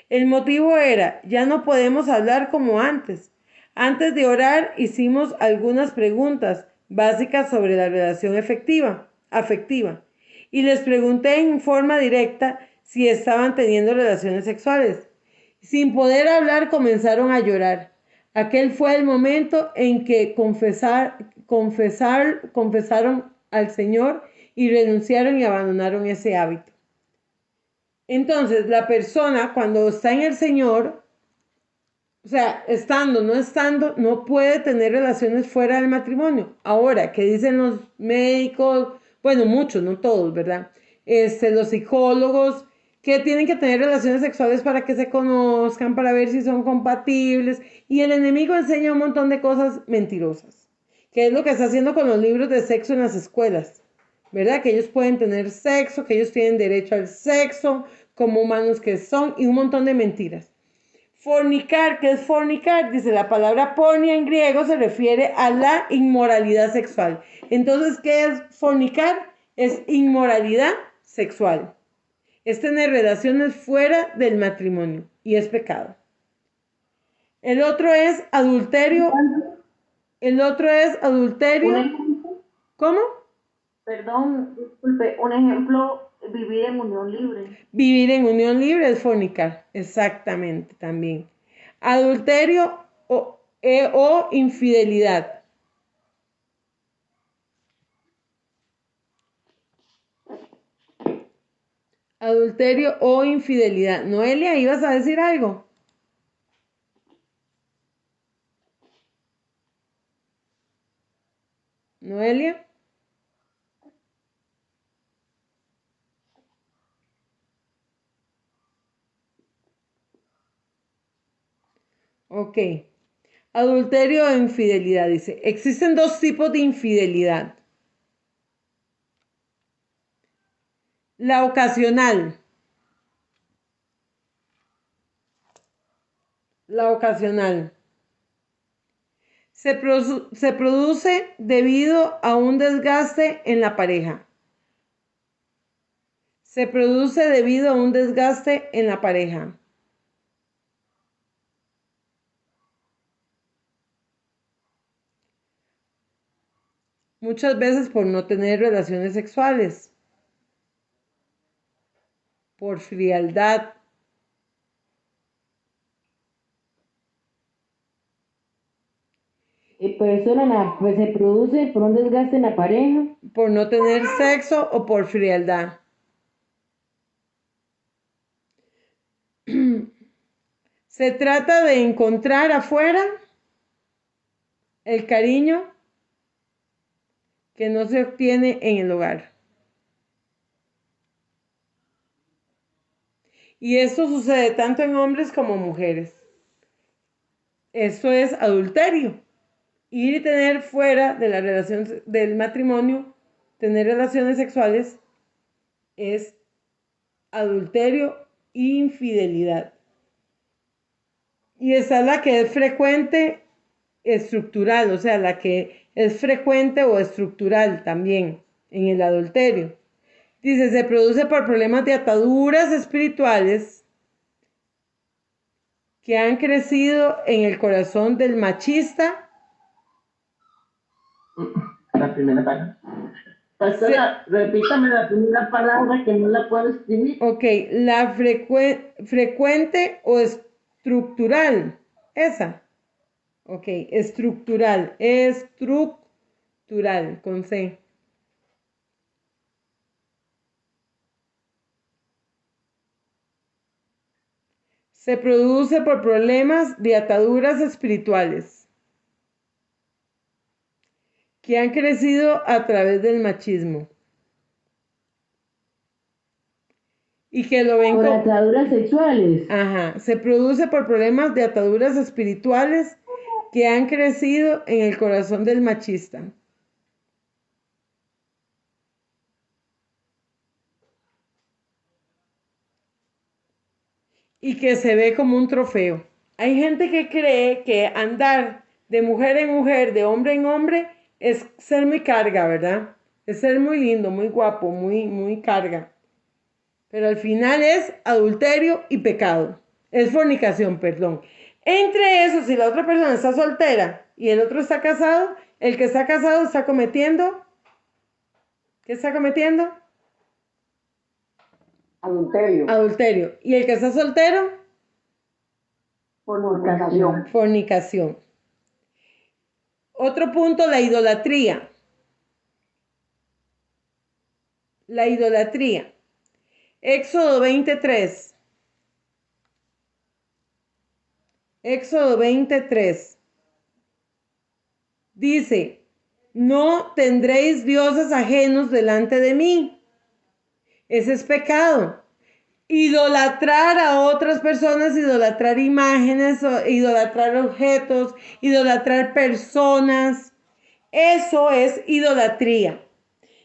El motivo era, ya no podemos hablar como antes. Antes de orar hicimos algunas preguntas básicas sobre la relación afectiva. Y les pregunté en forma directa si estaban teniendo relaciones sexuales. Sin poder hablar comenzaron a llorar. Aquel fue el momento en que confesaron al Señor y renunciaron y abandonaron ese hábito. Entonces, la persona cuando está en el Señor, o sea, estando, no puede tener relaciones fuera del matrimonio. Ahora, ¿qué dicen los médicos? Bueno, muchos, no todos, ¿verdad? Los psicólogos, que tienen que tener relaciones sexuales para que se conozcan, para ver si son compatibles. Y el enemigo enseña un montón de cosas mentirosas, que es lo que está haciendo con los libros de sexo en las escuelas, ¿verdad? Que ellos pueden tener sexo, que ellos tienen derecho al sexo, como humanos que son, y un montón de mentiras. Fornicar, ¿qué es fornicar? Dice la palabra pornia en griego se refiere a la inmoralidad sexual. Entonces, ¿qué es fornicar? Es inmoralidad sexual. Es tener relaciones fuera del matrimonio y es pecado. El otro es adulterio. ¿Cómo? Perdón, disculpe, un ejemplo, vivir en unión libre. Vivir en unión libre es fornicar, exactamente también. Adulterio o infidelidad. Adulterio o infidelidad. Noelia, ¿ibas a decir algo? Noelia. Ok. Adulterio o infidelidad, dice. Existen dos tipos de infidelidad. La ocasional. La ocasional. Se produce debido a un desgaste en la pareja. Se produce debido a un desgaste en la pareja. Muchas veces por no tener relaciones sexuales, por frialdad, Persona, pues se produce por un desgaste en la pareja. por no tener sexo o por frialdad. Se trata de encontrar afuera el cariño que no se obtiene en el hogar. Y esto sucede tanto en hombres como mujeres. Esto es adulterio. Ir y tener fuera de la relación del matrimonio, tener relaciones sexuales, es adulterio e infidelidad. Y esa es la que es frecuente estructural, o sea, la que es frecuente o estructural también en el adulterio. Dice, se produce por problemas de ataduras espirituales que han crecido en el corazón del machista. La primera palabra. Pastora, repítame la primera palabra que no la puedo escribir. Ok, la frecuente o estructural. Esa. Ok, estructural. Estructural, con C. Se produce por problemas de ataduras espirituales que han crecido a través del machismo y que lo ven Por como... ataduras sexuales. Ajá, se produce por problemas de ataduras espirituales que han crecido en el corazón del machista. Y que se ve como un trofeo. Hay gente que cree que andar de mujer en mujer, de hombre en hombre, es ser muy carga, ¿verdad? Es ser muy lindo, muy guapo, muy carga. Pero al final es adulterio y pecado. Es fornicación, perdón. Entre eso, si la otra persona está soltera y el otro está casado, el que está casado está cometiendo... ¿Qué está cometiendo? Adulterio, Adulterio. ¿Y el que está soltero? fornicación. Fornicación. Otro punto, la idolatría. La idolatría. Éxodo 23. Éxodo 23. Dice, no tendréis dioses ajenos delante de mí. Ese es pecado. Idolatrar a otras personas, idolatrar imágenes, idolatrar objetos, idolatrar personas. Eso es idolatría.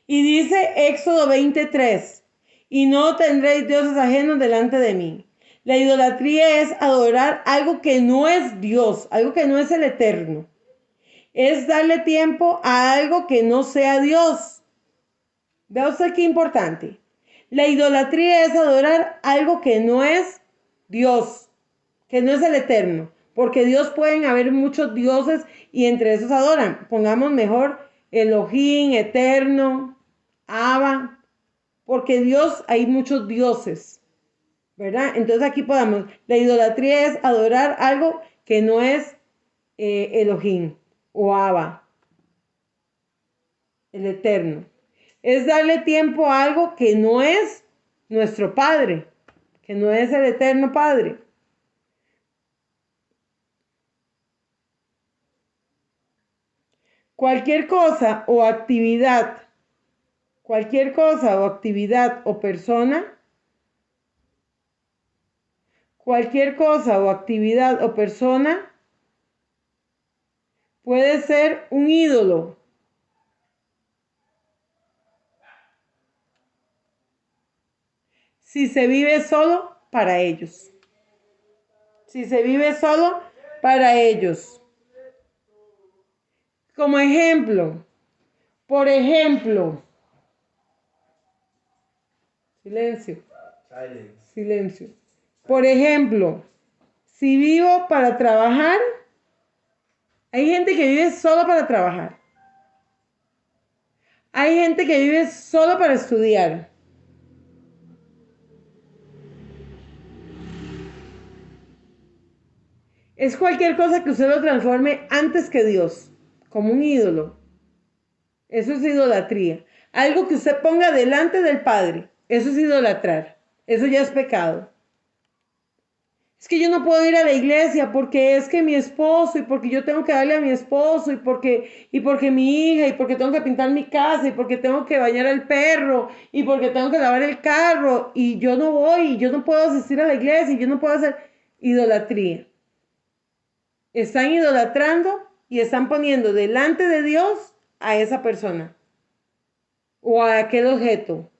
Y dice Éxodo 23, y no tendréis dioses ajenos delante de mí. La idolatría es adorar algo que no es Dios, algo que no es el eterno. Es darle tiempo a algo que no sea Dios. Vea usted qué importante. La idolatría es adorar algo que no es Dios, que no es el eterno. Porque Dios pueden haber muchos dioses y entre esos adoran. Pongamos mejor Elohim, eterno, Abba. Porque Dios, hay muchos dioses, ¿verdad? Entonces aquí podamos, la idolatría es adorar algo que no es Elohim o Abba, el eterno. Es darle tiempo a algo que no es nuestro Padre, que no es el eterno Padre. Cualquier cosa o actividad o persona, cualquier cosa o actividad o persona puede ser un ídolo si se vive solo para ellos. si se vive solo para ellos. Como ejemplo, por ejemplo, silencio, silencio. Por ejemplo, si vivo para trabajar, hay gente que vive solo para trabajar. Hay gente que vive solo para estudiar. Es cualquier cosa que usted lo transforme antes que Dios, como un ídolo. Eso es idolatría. Algo que usted ponga delante del Padre, eso es idolatrar. Eso ya es pecado. Es que yo no puedo ir a la iglesia porque es que mi esposo, y porque yo tengo que darle a mi esposo, y porque mi hija, y porque tengo que pintar mi casa, y porque tengo que bañar al perro, y porque tengo que lavar el carro, y yo no voy, y yo no puedo asistir a la iglesia, y yo no puedo hacer idolatría. Están idolatrando y están poniendo delante de Dios a esa persona o a aquel objeto.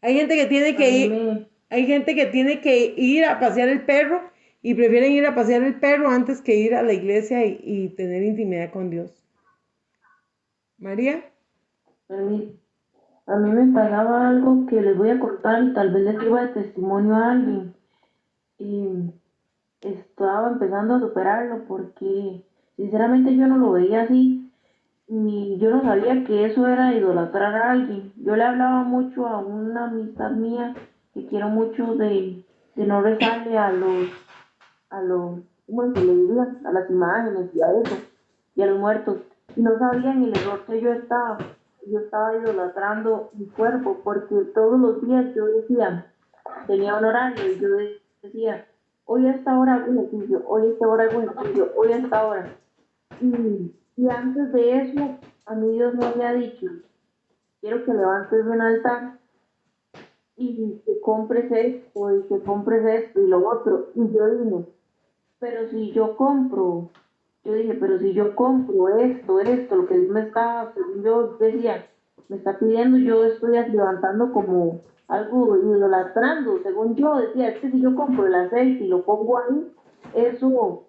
Hay gente que tiene que ir, hay gente que tiene que ir a pasear el perro y prefieren ir a pasear el perro antes que ir a la iglesia y tener intimidad con Dios. María. A mí me pasaba algo que les voy a contar y tal vez les sirva de testimonio a alguien. Y estaba empezando a superarlo porque sinceramente yo no lo veía así, ni yo no sabía que eso era idolatrar a alguien. Yo le hablaba mucho a una amistad mía que quiero mucho de no rezarle ¿cómo se le diría? A las imágenes y a eso, y a los muertos. Y no sabían el error que yo estaba. Yo estaba idolatrando mi cuerpo porque todos los días yo decía, tenía un horario y yo decía, hoy a esta hora hago ejercicio, hoy a esta hora hago ejercicio, hoy a esta hora. Y antes de eso, a mí Dios me había dicho, quiero que levantes un altar y que compres esto y que compres esto y lo otro. Y yo dije, pero si yo compro esto, lo que Dios me está, según yo decía, me está pidiendo, yo estoy levantando como algo idolatrando, según yo decía, es que si yo compro el aceite y lo pongo ahí, eso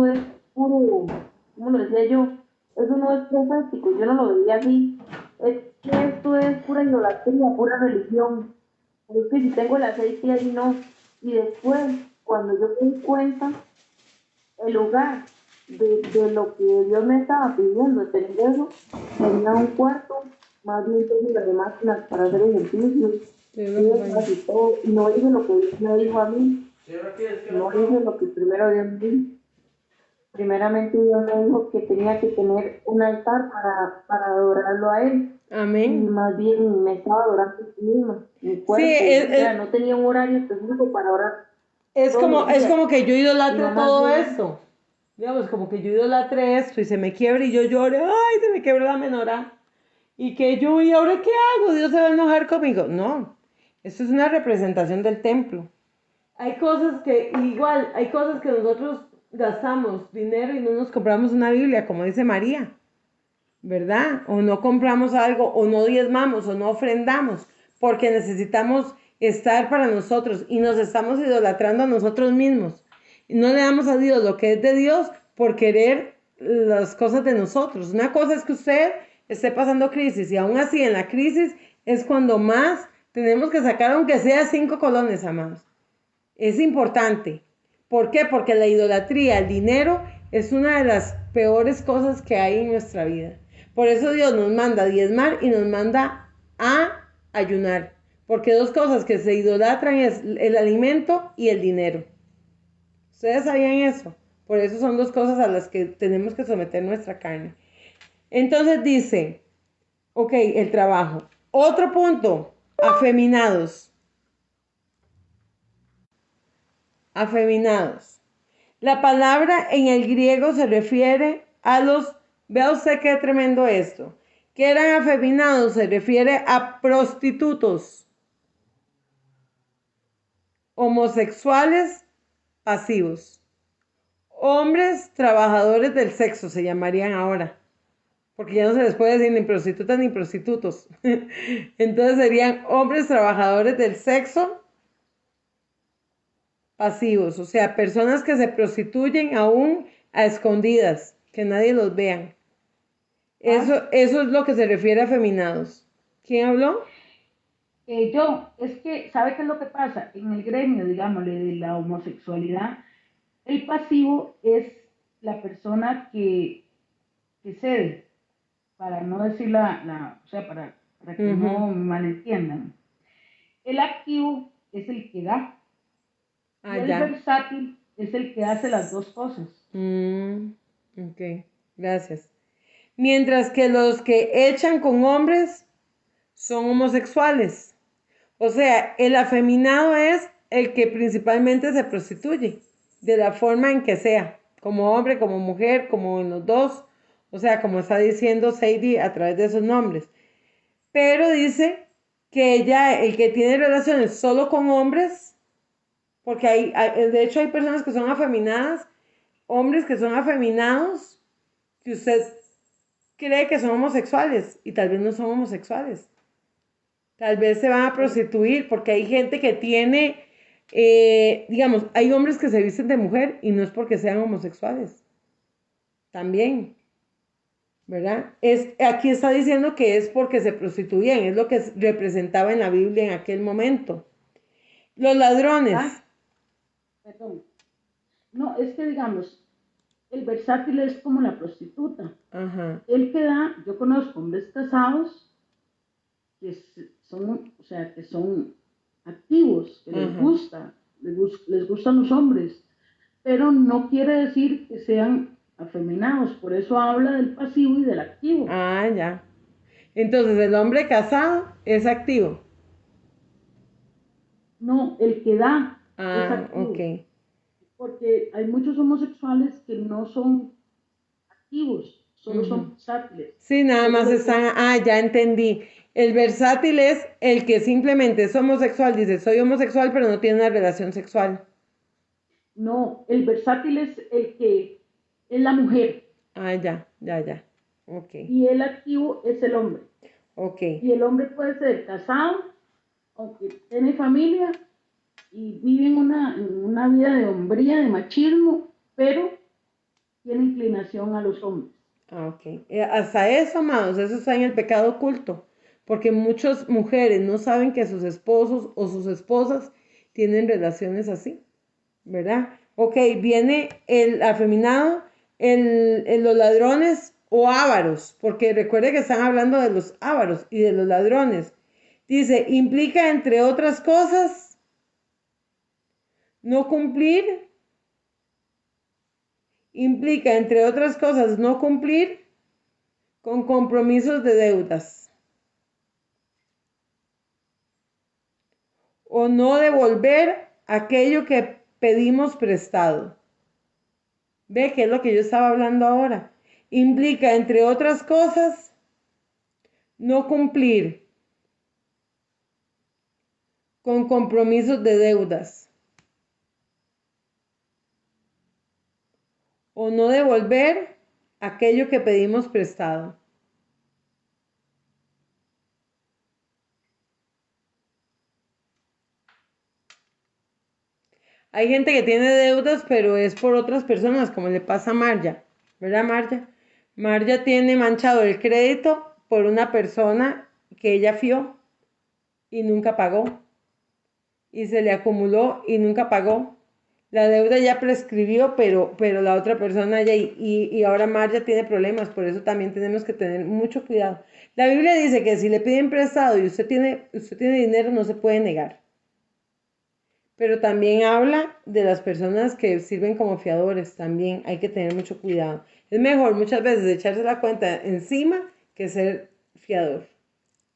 es puro, ¿cómo lo decía yo? Eso no es profético, yo no lo veía así, es que esto es pura idolatría, pura religión, es que si tengo el aceite ahí no, y después, cuando yo me di cuenta, el lugar de lo que Dios me estaba pidiendo, de tener eso, tenía un cuarto, más bien tenía de máquinas para hacer ejercicios, y todo, y no hice lo que Dios me dijo a mí, no hice lo que primero Dios me dijo. Primeramente Dios me dijo que tenía que tener un altar para adorarlo a Él. Amén. Y más bien me estaba adorando a mí misma, mi cuerpo, no tenía un horario específico para orar. Es como que yo idolatre todo esto. Digamos, como que yo idolatre esto y se me quiebre y yo llore, ay, se me quebró la menorá. Y que yo, ¿y ahora qué hago? Dios se va a enojar conmigo. No, esto es una representación del templo. Hay cosas que nosotros gastamos dinero y no nos compramos una Biblia, como dice María, ¿verdad? O no compramos algo, o no diezmamos, o no ofrendamos, porque necesitamos estar para nosotros y nos estamos idolatrando a nosotros mismos. No le damos a Dios lo que es de Dios por querer las cosas de nosotros. Una cosa es que usted esté pasando crisis y aún así en la crisis es cuando más tenemos que sacar, aunque sea 5 colones, amados. Es importante. ¿Por qué? Porque la idolatría, el dinero, es una de las peores cosas que hay en nuestra vida. Por eso Dios nos manda a diezmar y nos manda a ayunar. Porque dos cosas que se idolatran es el alimento y el dinero. ¿Ustedes sabían eso? Por eso son dos cosas a las que tenemos que someter nuestra carne. Entonces dice, ok, el trabajo. Otro punto, afeminados. Afeminados. La palabra en el griego se refiere a los, vea usted qué tremendo esto, que eran afeminados, se refiere a prostitutos, homosexuales pasivos, hombres trabajadores del sexo se llamarían ahora, porque ya no se les puede decir ni prostitutas ni prostitutos. Entonces serían hombres trabajadores del sexo pasivos, o sea, personas que se prostituyen aún a escondidas, que nadie los vea. Eso es lo que se refiere a afeminados. ¿Quién habló? Es que, ¿sabe qué es lo que pasa? En el gremio, digámosle, de la homosexualidad, el pasivo es la persona que cede, para no decir o sea, para que no me malentiendan. El activo es el que da, y el Ya. versátil es el que hace las dos cosas. Ok, gracias. Mientras que los que echan con hombres son homosexuales. O sea, el afeminado es el que principalmente se prostituye, de la forma en que sea, como hombre, como mujer, como en los dos, o sea, como está diciendo Sadie a través de esos nombres. Pero dice que ella, el que tiene relaciones solo con hombres, porque de hecho hay personas que son afeminadas, hombres que son afeminados, que usted cree que son homosexuales y tal vez no son homosexuales. Tal vez se van a prostituir porque hay gente que tiene, digamos, hay hombres que se visten de mujer y no es porque sean homosexuales. También, ¿verdad? Aquí está diciendo que es porque se prostituían, es lo que representaba en la Biblia en aquel momento. Los ladrones. Perdón. No, es que digamos, el versátil es como la prostituta. Ajá. El que da, yo conozco hombres casados que son, o sea, que son activos, que les gusta, les gustan los hombres, pero no quiere decir que sean afeminados, por eso habla del pasivo y del activo. Ya. Entonces, el hombre casado es activo. No, el que da es activo. Ok. Porque hay muchos homosexuales que no son activos, solo son versátiles. Sí, nada más están, ya entendí. El versátil es el que simplemente es homosexual, dice, soy homosexual, pero no tiene una relación sexual. No, el versátil es el que es la mujer. Ya. Ok. Y el activo es el hombre. Ok. Y el hombre puede ser casado, aunque tiene familia y vive en una vida de hombría, de machismo, pero tiene inclinación a los hombres. Ok. Hasta eso, amados, eso está en el pecado oculto, porque muchas mujeres no saben que sus esposos o sus esposas tienen relaciones así, ¿verdad? Ok, viene el afeminado, los ladrones o ávaros, porque recuerde que están hablando de los ávaros y de los ladrones. Dice, implica entre otras cosas no cumplir, implica entre otras cosas no cumplir con compromisos de deudas o no devolver aquello que pedimos prestado. Ve que es lo que yo estaba hablando ahora. Implica, entre otras cosas, no cumplir con compromisos de deudas o no devolver aquello que pedimos prestado. Hay gente que tiene deudas, pero es por otras personas, como le pasa a Marja, ¿verdad, Marja? Marja tiene manchado el crédito por una persona que ella fió y nunca pagó. Y se le acumuló y nunca pagó. La deuda ya prescribió, pero la otra persona ya, y ahora Marja tiene problemas, por eso también tenemos que tener mucho cuidado. La Biblia dice que si le piden prestado y usted tiene dinero, no se puede negar. Pero también habla de las personas que sirven como fiadores, también hay que tener mucho cuidado. Es mejor muchas veces echarse la cuenta encima que ser fiador.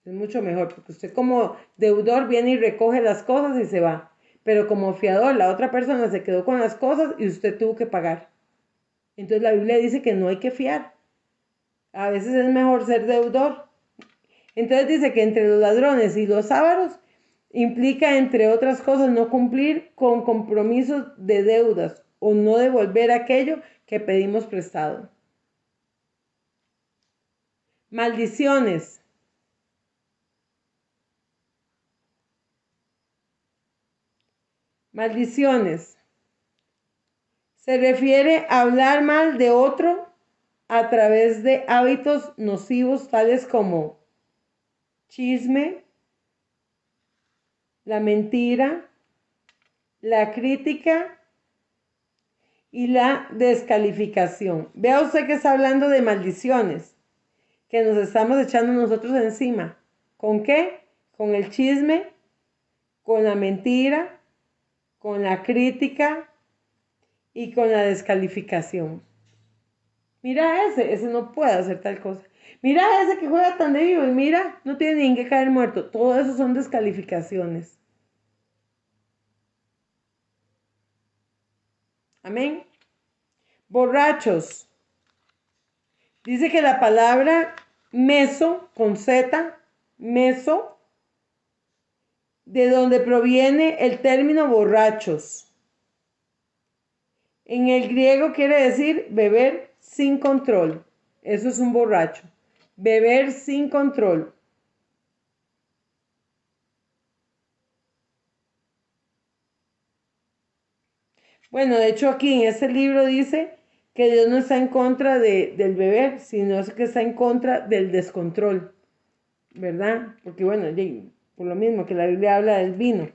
Es mucho mejor, porque usted como deudor viene y recoge las cosas y se va. Pero como fiador, la otra persona se quedó con las cosas y usted tuvo que pagar. Entonces la Biblia dice que no hay que fiar. A veces es mejor ser deudor. Entonces dice que entre los ladrones y los ávaros implica, entre otras cosas, no cumplir con compromisos de deudas o no devolver aquello que pedimos prestado. Maldiciones. Maldiciones. Se refiere a hablar mal de otro a través de hábitos nocivos tales como chisme, la mentira, la crítica y la descalificación. Vea usted que está hablando de maldiciones que nos estamos echando nosotros encima. ¿Con qué? Con el chisme, con la mentira, con la crítica y con la descalificación. Mira ese no puede hacer tal cosa. Mira ese que juega tan de vivo y mira, no tiene ni en qué caer muerto. Todo eso son descalificaciones. Amén. Borrachos. Dice que la palabra meso, con Z, meso, de donde proviene el término borrachos. En el griego quiere decir beber sin control. Eso es un borracho. Beber sin control. Bueno, de hecho aquí en este libro dice que Dios no está en contra del beber, sino que está en contra del descontrol, ¿verdad? Porque bueno, por lo mismo que la Biblia habla del vino.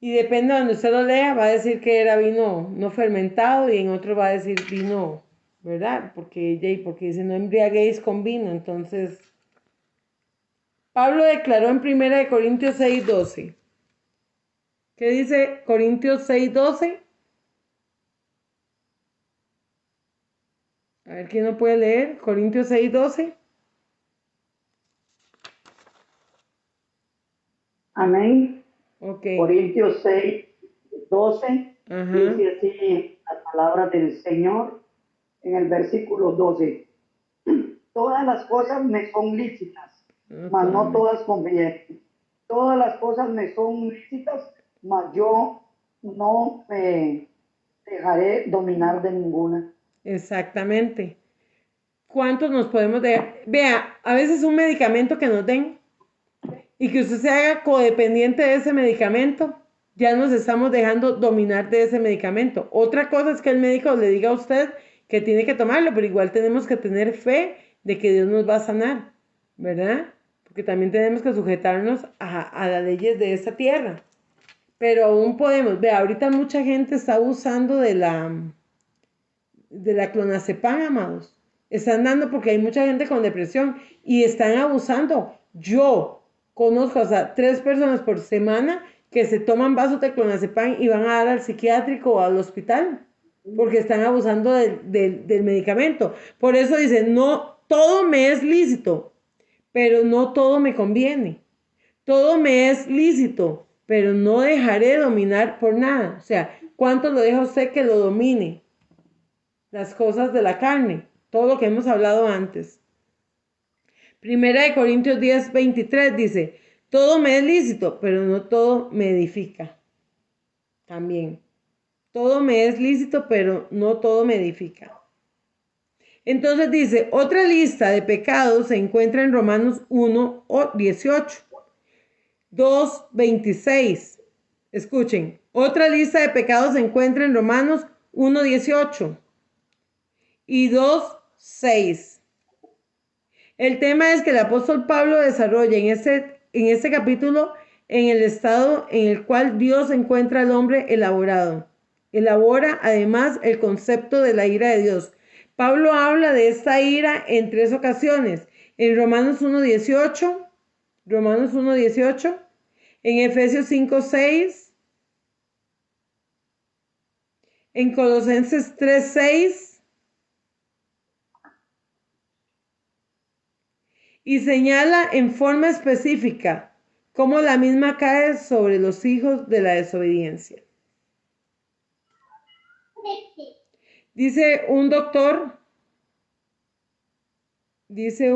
Y depende de donde usted lo lea, va a decir que era vino no fermentado y en otro va a decir vino, ¿verdad? Porque dice no embriaguéis con vino. Entonces, Pablo declaró en 1 Corintios 6:12. ¿Qué dice Corintios 6:12? A ver, ¿quién no puede leer? Corintios 6:12. Amén. Ok. Corintios 6:12 Ajá. dice así la palabra del Señor en el versículo 12. Todas las cosas me son lícitas, mas no todas convienen. Todas las cosas me son lícitas, mas yo no me dejaré dominar de ninguna. Exactamente. ¿Cuántos nos podemos dejar? Vea, a veces un medicamento que nos den y que usted se haga codependiente de ese medicamento, ya nos estamos dejando dominar de ese medicamento. Otra cosa es que el médico le diga a usted que tiene que tomarlo, pero igual tenemos que tener fe de que Dios nos va a sanar, ¿verdad? Porque también tenemos que sujetarnos a las leyes de esta tierra. Pero aún podemos, vea, ahorita mucha gente está abusando de la clonazepam, amados. Están dando porque hay mucha gente con depresión y están abusando. Yo conozco, 3 personas por semana que se toman vasos de clonazepam y van a dar al psiquiátrico o al hospital porque están abusando del medicamento. Por eso dicen, no, todo me es lícito, pero no todo me conviene. Todo me es lícito, pero no dejaré dominar por nada. O sea, ¿cuánto lo deja usted que lo domine? Las cosas de la carne, todo lo que hemos hablado antes. 1 Corintios 10:23 dice, todo me es lícito, pero no todo me edifica. También, todo me es lícito, pero no todo me edifica. Entonces dice, otra lista de pecados se encuentra en Romanos 1:18, 2:26. Escuchen, otra lista de pecados se encuentra en Romanos 1:18 y 2:6. El tema es que el apóstol Pablo desarrolla en este capítulo en el estado en el cual Dios encuentra al hombre elaborado. Elabora además el concepto de la ira de Dios. Pablo habla de esta ira en 3 ocasiones. En Romanos 1:18, en Efesios 5:6, en Colosenses 3:6, y señala en forma específica cómo la misma cae sobre los hijos de la desobediencia. Dice un doctor, dice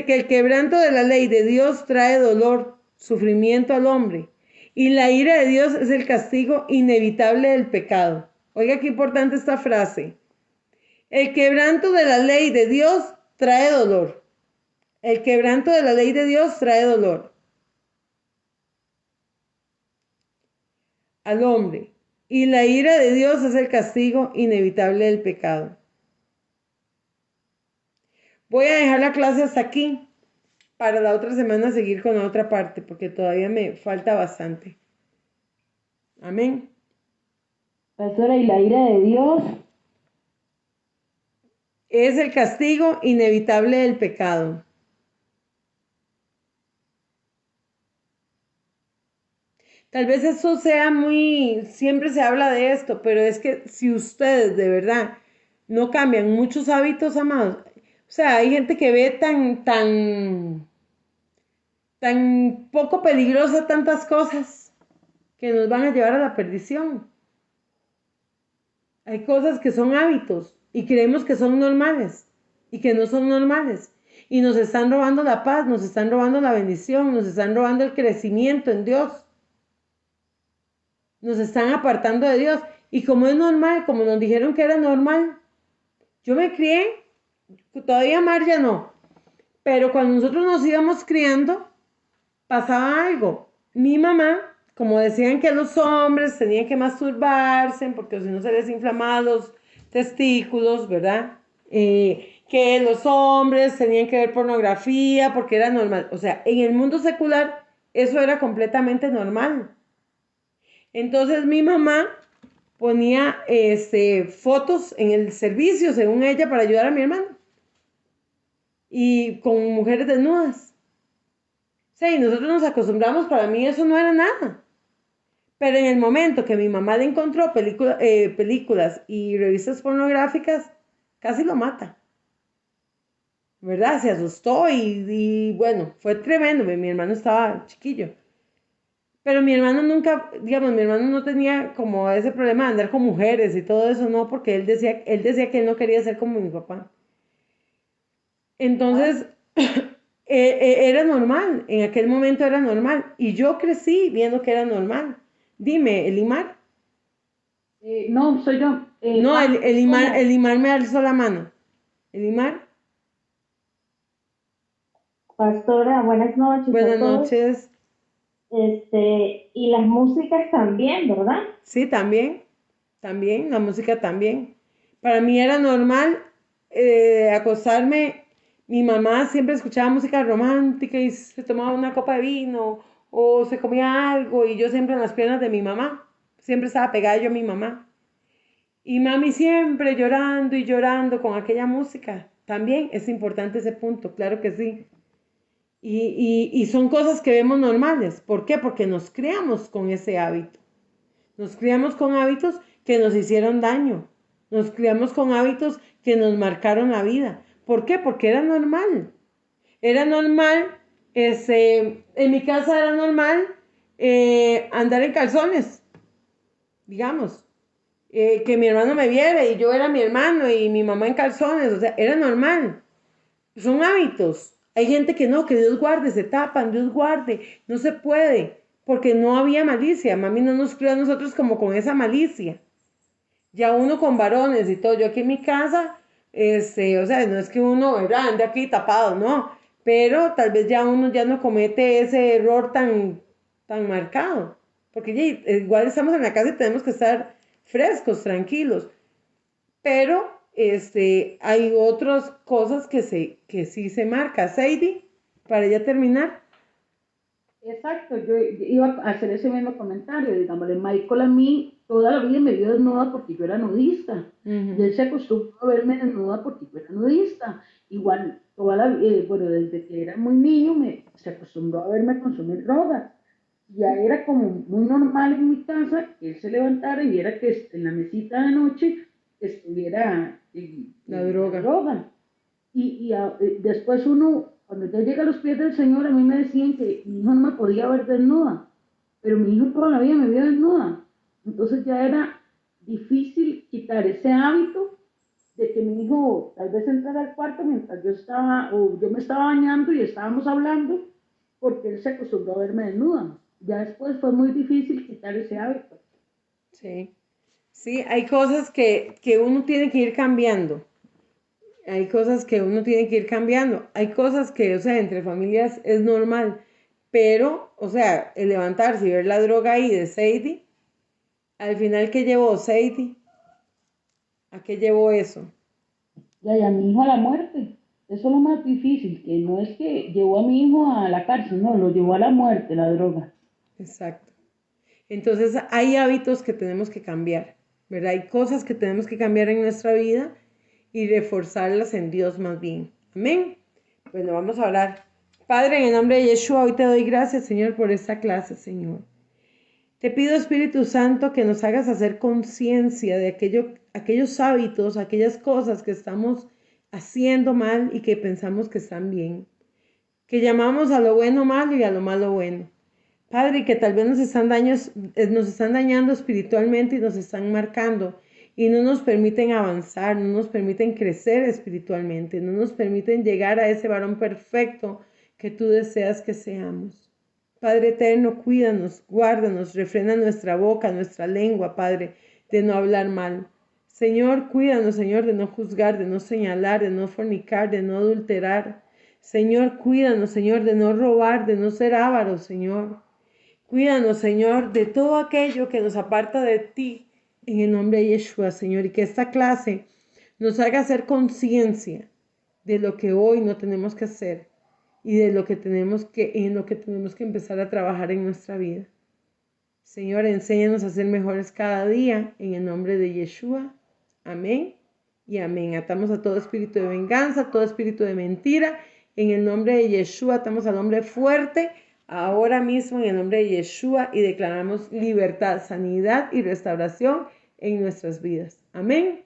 que el quebranto de la ley de Dios trae dolor, sufrimiento al hombre, y la ira de Dios es el castigo inevitable del pecado. Oiga qué importante esta frase. El quebranto de la ley de Dios trae dolor. El quebranto de la ley de Dios trae dolor. al hombre. Y la ira de Dios es el castigo inevitable del pecado. Voy a dejar la clase hasta aquí para la otra semana seguir con la otra parte, porque todavía me falta bastante. Amén. Pastora, ¿y la ira de Dios? Es el castigo inevitable del pecado. Tal vez eso sea siempre se habla de esto, pero es que si ustedes de verdad no cambian muchos hábitos, amados, o sea, hay gente que ve tan poco peligrosa tantas cosas que nos van a llevar a la perdición. Hay cosas que son hábitos y creemos que son normales y que no son normales. Y nos están robando la paz, nos están robando la bendición, nos están robando el crecimiento en Dios. Nos están apartando de Dios. Y como es normal, como nos dijeron que era normal, yo me crié, todavía Marja no, pero cuando nosotros nos íbamos criando, pasaba algo. Mi mamá, como decían que los hombres tenían que masturbarse porque si no se les inflamaban los testículos, ¿verdad? Que los hombres tenían que ver pornografía porque era normal. O sea, en el mundo secular eso era completamente normal. Entonces mi mamá ponía fotos en el servicio, según ella, para ayudar a mi hermano. Y con mujeres desnudas. Sí, nosotros nos acostumbramos, para mí eso no era nada. Pero en el momento que mi mamá le encontró películas y revistas pornográficas, casi lo mata. ¿Verdad? Se asustó y bueno, fue tremendo. Mi hermano estaba chiquillo. Pero mi hermano nunca, digamos, mi hermano no tenía como ese problema de andar con mujeres y todo eso, no, porque él decía que él no quería ser como mi papá. Entonces, era normal, en aquel momento era normal. Y yo crecí viendo que era normal. Dime, Elimar. No, soy yo. No, Elimar me alzó la mano. Elimar, Pastora, buenas noches a buenas todos. noches. Y las músicas también, ¿verdad? Sí, también, la música también. Para mí era normal acostarme. Mi mamá siempre escuchaba música romántica y se tomaba una copa de vino o se comía algo y yo siempre en las piernas de mi mamá. Siempre estaba pegada yo a mi mamá. Y mami siempre llorando y llorando con aquella música. También es importante ese punto, claro que sí. Y son cosas que vemos normales. ¿Por qué? Porque nos criamos con ese hábito. Nos criamos con hábitos que nos hicieron daño. Nos criamos con hábitos que nos marcaron la vida. ¿Por qué? Porque era normal. Era normal, en mi casa era normal andar en calzones, digamos. Que mi hermano me viera y yo era mi hermano y mi mamá en calzones. O sea, era normal. Son hábitos. Hay gente que no, que Dios guarde, se tapan, Dios guarde. No se puede, porque no había malicia. Mami no nos crió a nosotros como con esa malicia. Ya uno con varones y todo. Yo aquí en mi casa, o sea, no es que uno, ¿verdad?, ande aquí tapado, no. Pero tal vez ya uno ya no comete ese error tan marcado. Porque ya, igual estamos en la casa y tenemos que estar frescos, tranquilos. Pero hay otras cosas que sí se marca. Sadie, para ya terminar. Exacto, yo iba a hacer ese mismo comentario, digámosle, Michael a mí toda la vida me vio desnuda porque yo era nudista, y él se acostumbró a verme desnuda porque yo era nudista, igual, bueno, desde que era muy niño se acostumbró a verme consumir drogas, ya era como muy normal en mi casa que él se levantara y viera que en la mesita de noche estuviera La droga. Después cuando ya llega a los pies del Señor, a mí me decían que mi hijo no me podía ver desnuda, pero mi hijo toda la vida me vio desnuda. Entonces ya era difícil quitar ese hábito de que mi hijo tal vez entrara al cuarto mientras yo me estaba bañando y estábamos hablando, porque él se acostumbró a verme desnuda. Ya después fue muy difícil quitar ese hábito. Sí, sí, hay cosas que uno tiene que ir cambiando. Hay cosas que uno tiene que ir cambiando. Hay cosas que, o sea, entre familias es normal. Pero, o sea, el levantarse y ver la droga ahí de Sadie, Al final, ¿qué llevó Sadie? ¿A qué llevó eso? Ya, y a mi hijo a la muerte. Eso es lo más difícil, que no es que llevó a mi hijo a la cárcel, no, lo llevó a la muerte, la droga. Exacto. Entonces hay hábitos que tenemos que cambiar, ¿verdad? Hay cosas que tenemos que cambiar en nuestra vida y reforzarlas en Dios más bien. Amén. Bueno, vamos a orar. Padre, en el nombre de Yeshua, hoy te doy gracias, Señor, por esta clase, Señor. Te pido, Espíritu Santo, que nos hagas hacer conciencia de aquellos hábitos, aquellas cosas que estamos haciendo mal y que pensamos que están bien. Que llamamos a lo bueno malo y a lo malo bueno. Padre, que tal vez nos están dañando espiritualmente y nos están marcando y no nos permiten avanzar, no nos permiten crecer espiritualmente, no nos permiten llegar a ese varón perfecto que tú deseas que seamos. Padre eterno, cuídanos, guárdanos, refrena nuestra boca, nuestra lengua, Padre, de no hablar mal. Señor, cuídanos, Señor, de no juzgar, de no señalar, de no fornicar, de no adulterar. Señor, cuídanos, Señor, de no robar, de no ser ávaros, Señor. Cuídanos, Señor, de todo aquello que nos aparta de ti, en el nombre de Yeshua, Señor, y que esta clase nos haga hacer conciencia de lo que hoy no tenemos que hacer y de lo que tenemos que empezar a trabajar en nuestra vida. Señor, enséñanos a ser mejores cada día, en el nombre de Yeshua. Amén y amén. Atamos a todo espíritu de venganza, todo espíritu de mentira. En el nombre de Yeshua atamos al hombre fuerte ahora mismo en el nombre de Yeshua y declaramos libertad, sanidad y restauración en nuestras vidas. Amén.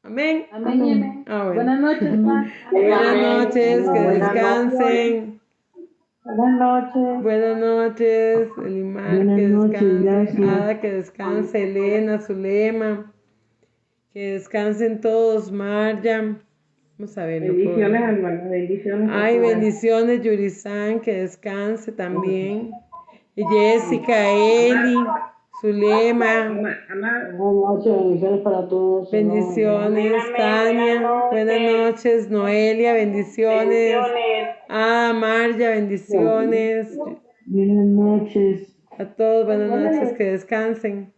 Amén. Amén, amén. Bueno. Buenas noches, Juan. Buenas noches, que descansen. Buenas noches. Buenas noches, Elimar, Buenas que noches, descanse. gracias. Ada, que descanse. Elena, Zulema, que descansen todos. Marja. Vamos a ver. Bendiciones, hermana, bendiciones. Ay, bendiciones, Yurisan, que descanse también. Y Jessica, Eli, Zulema. Buenas noches, bendiciones para todos. Bendiciones, Tania. Buenas noches, Noelia, bendiciones. Ah, Marja, bendiciones. Buenas noches. A todos, buenas noches, que descansen.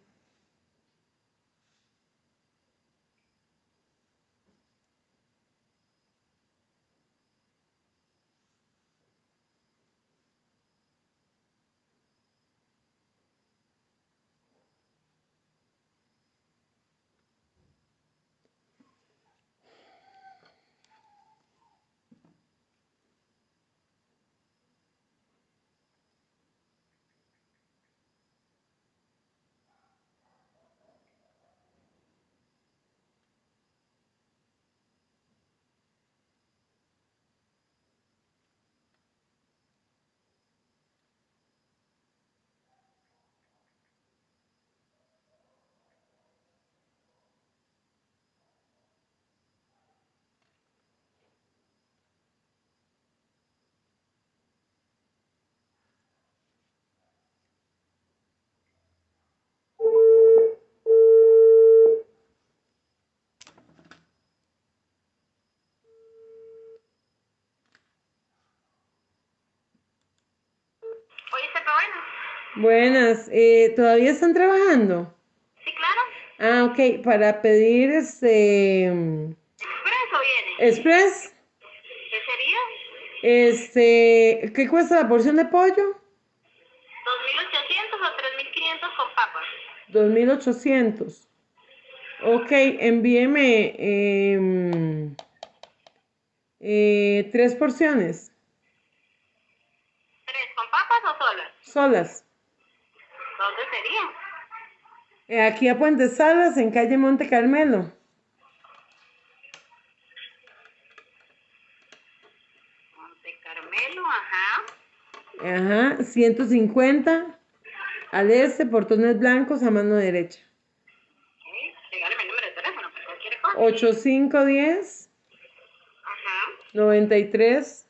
Buenas, ¿todavía están trabajando? Sí, claro. Ah, ok, para pedir ¿Expreso viene? Express, ¿Qué sería? ¿qué cuesta la porción de pollo? 2.800 o 3.500 con papas. 2.800. Ok, envíeme 3 porciones. ¿Tres con papas o solas? Solas. ¿Dónde sería? Aquí a Puentes Salas, en calle Monte Carmelo. Monte Carmelo, ajá. Ajá, 150 al este, portones blancos a mano derecha. Ok, regáleme el número de teléfono para cualquier cosa. 8510 Ajá. 93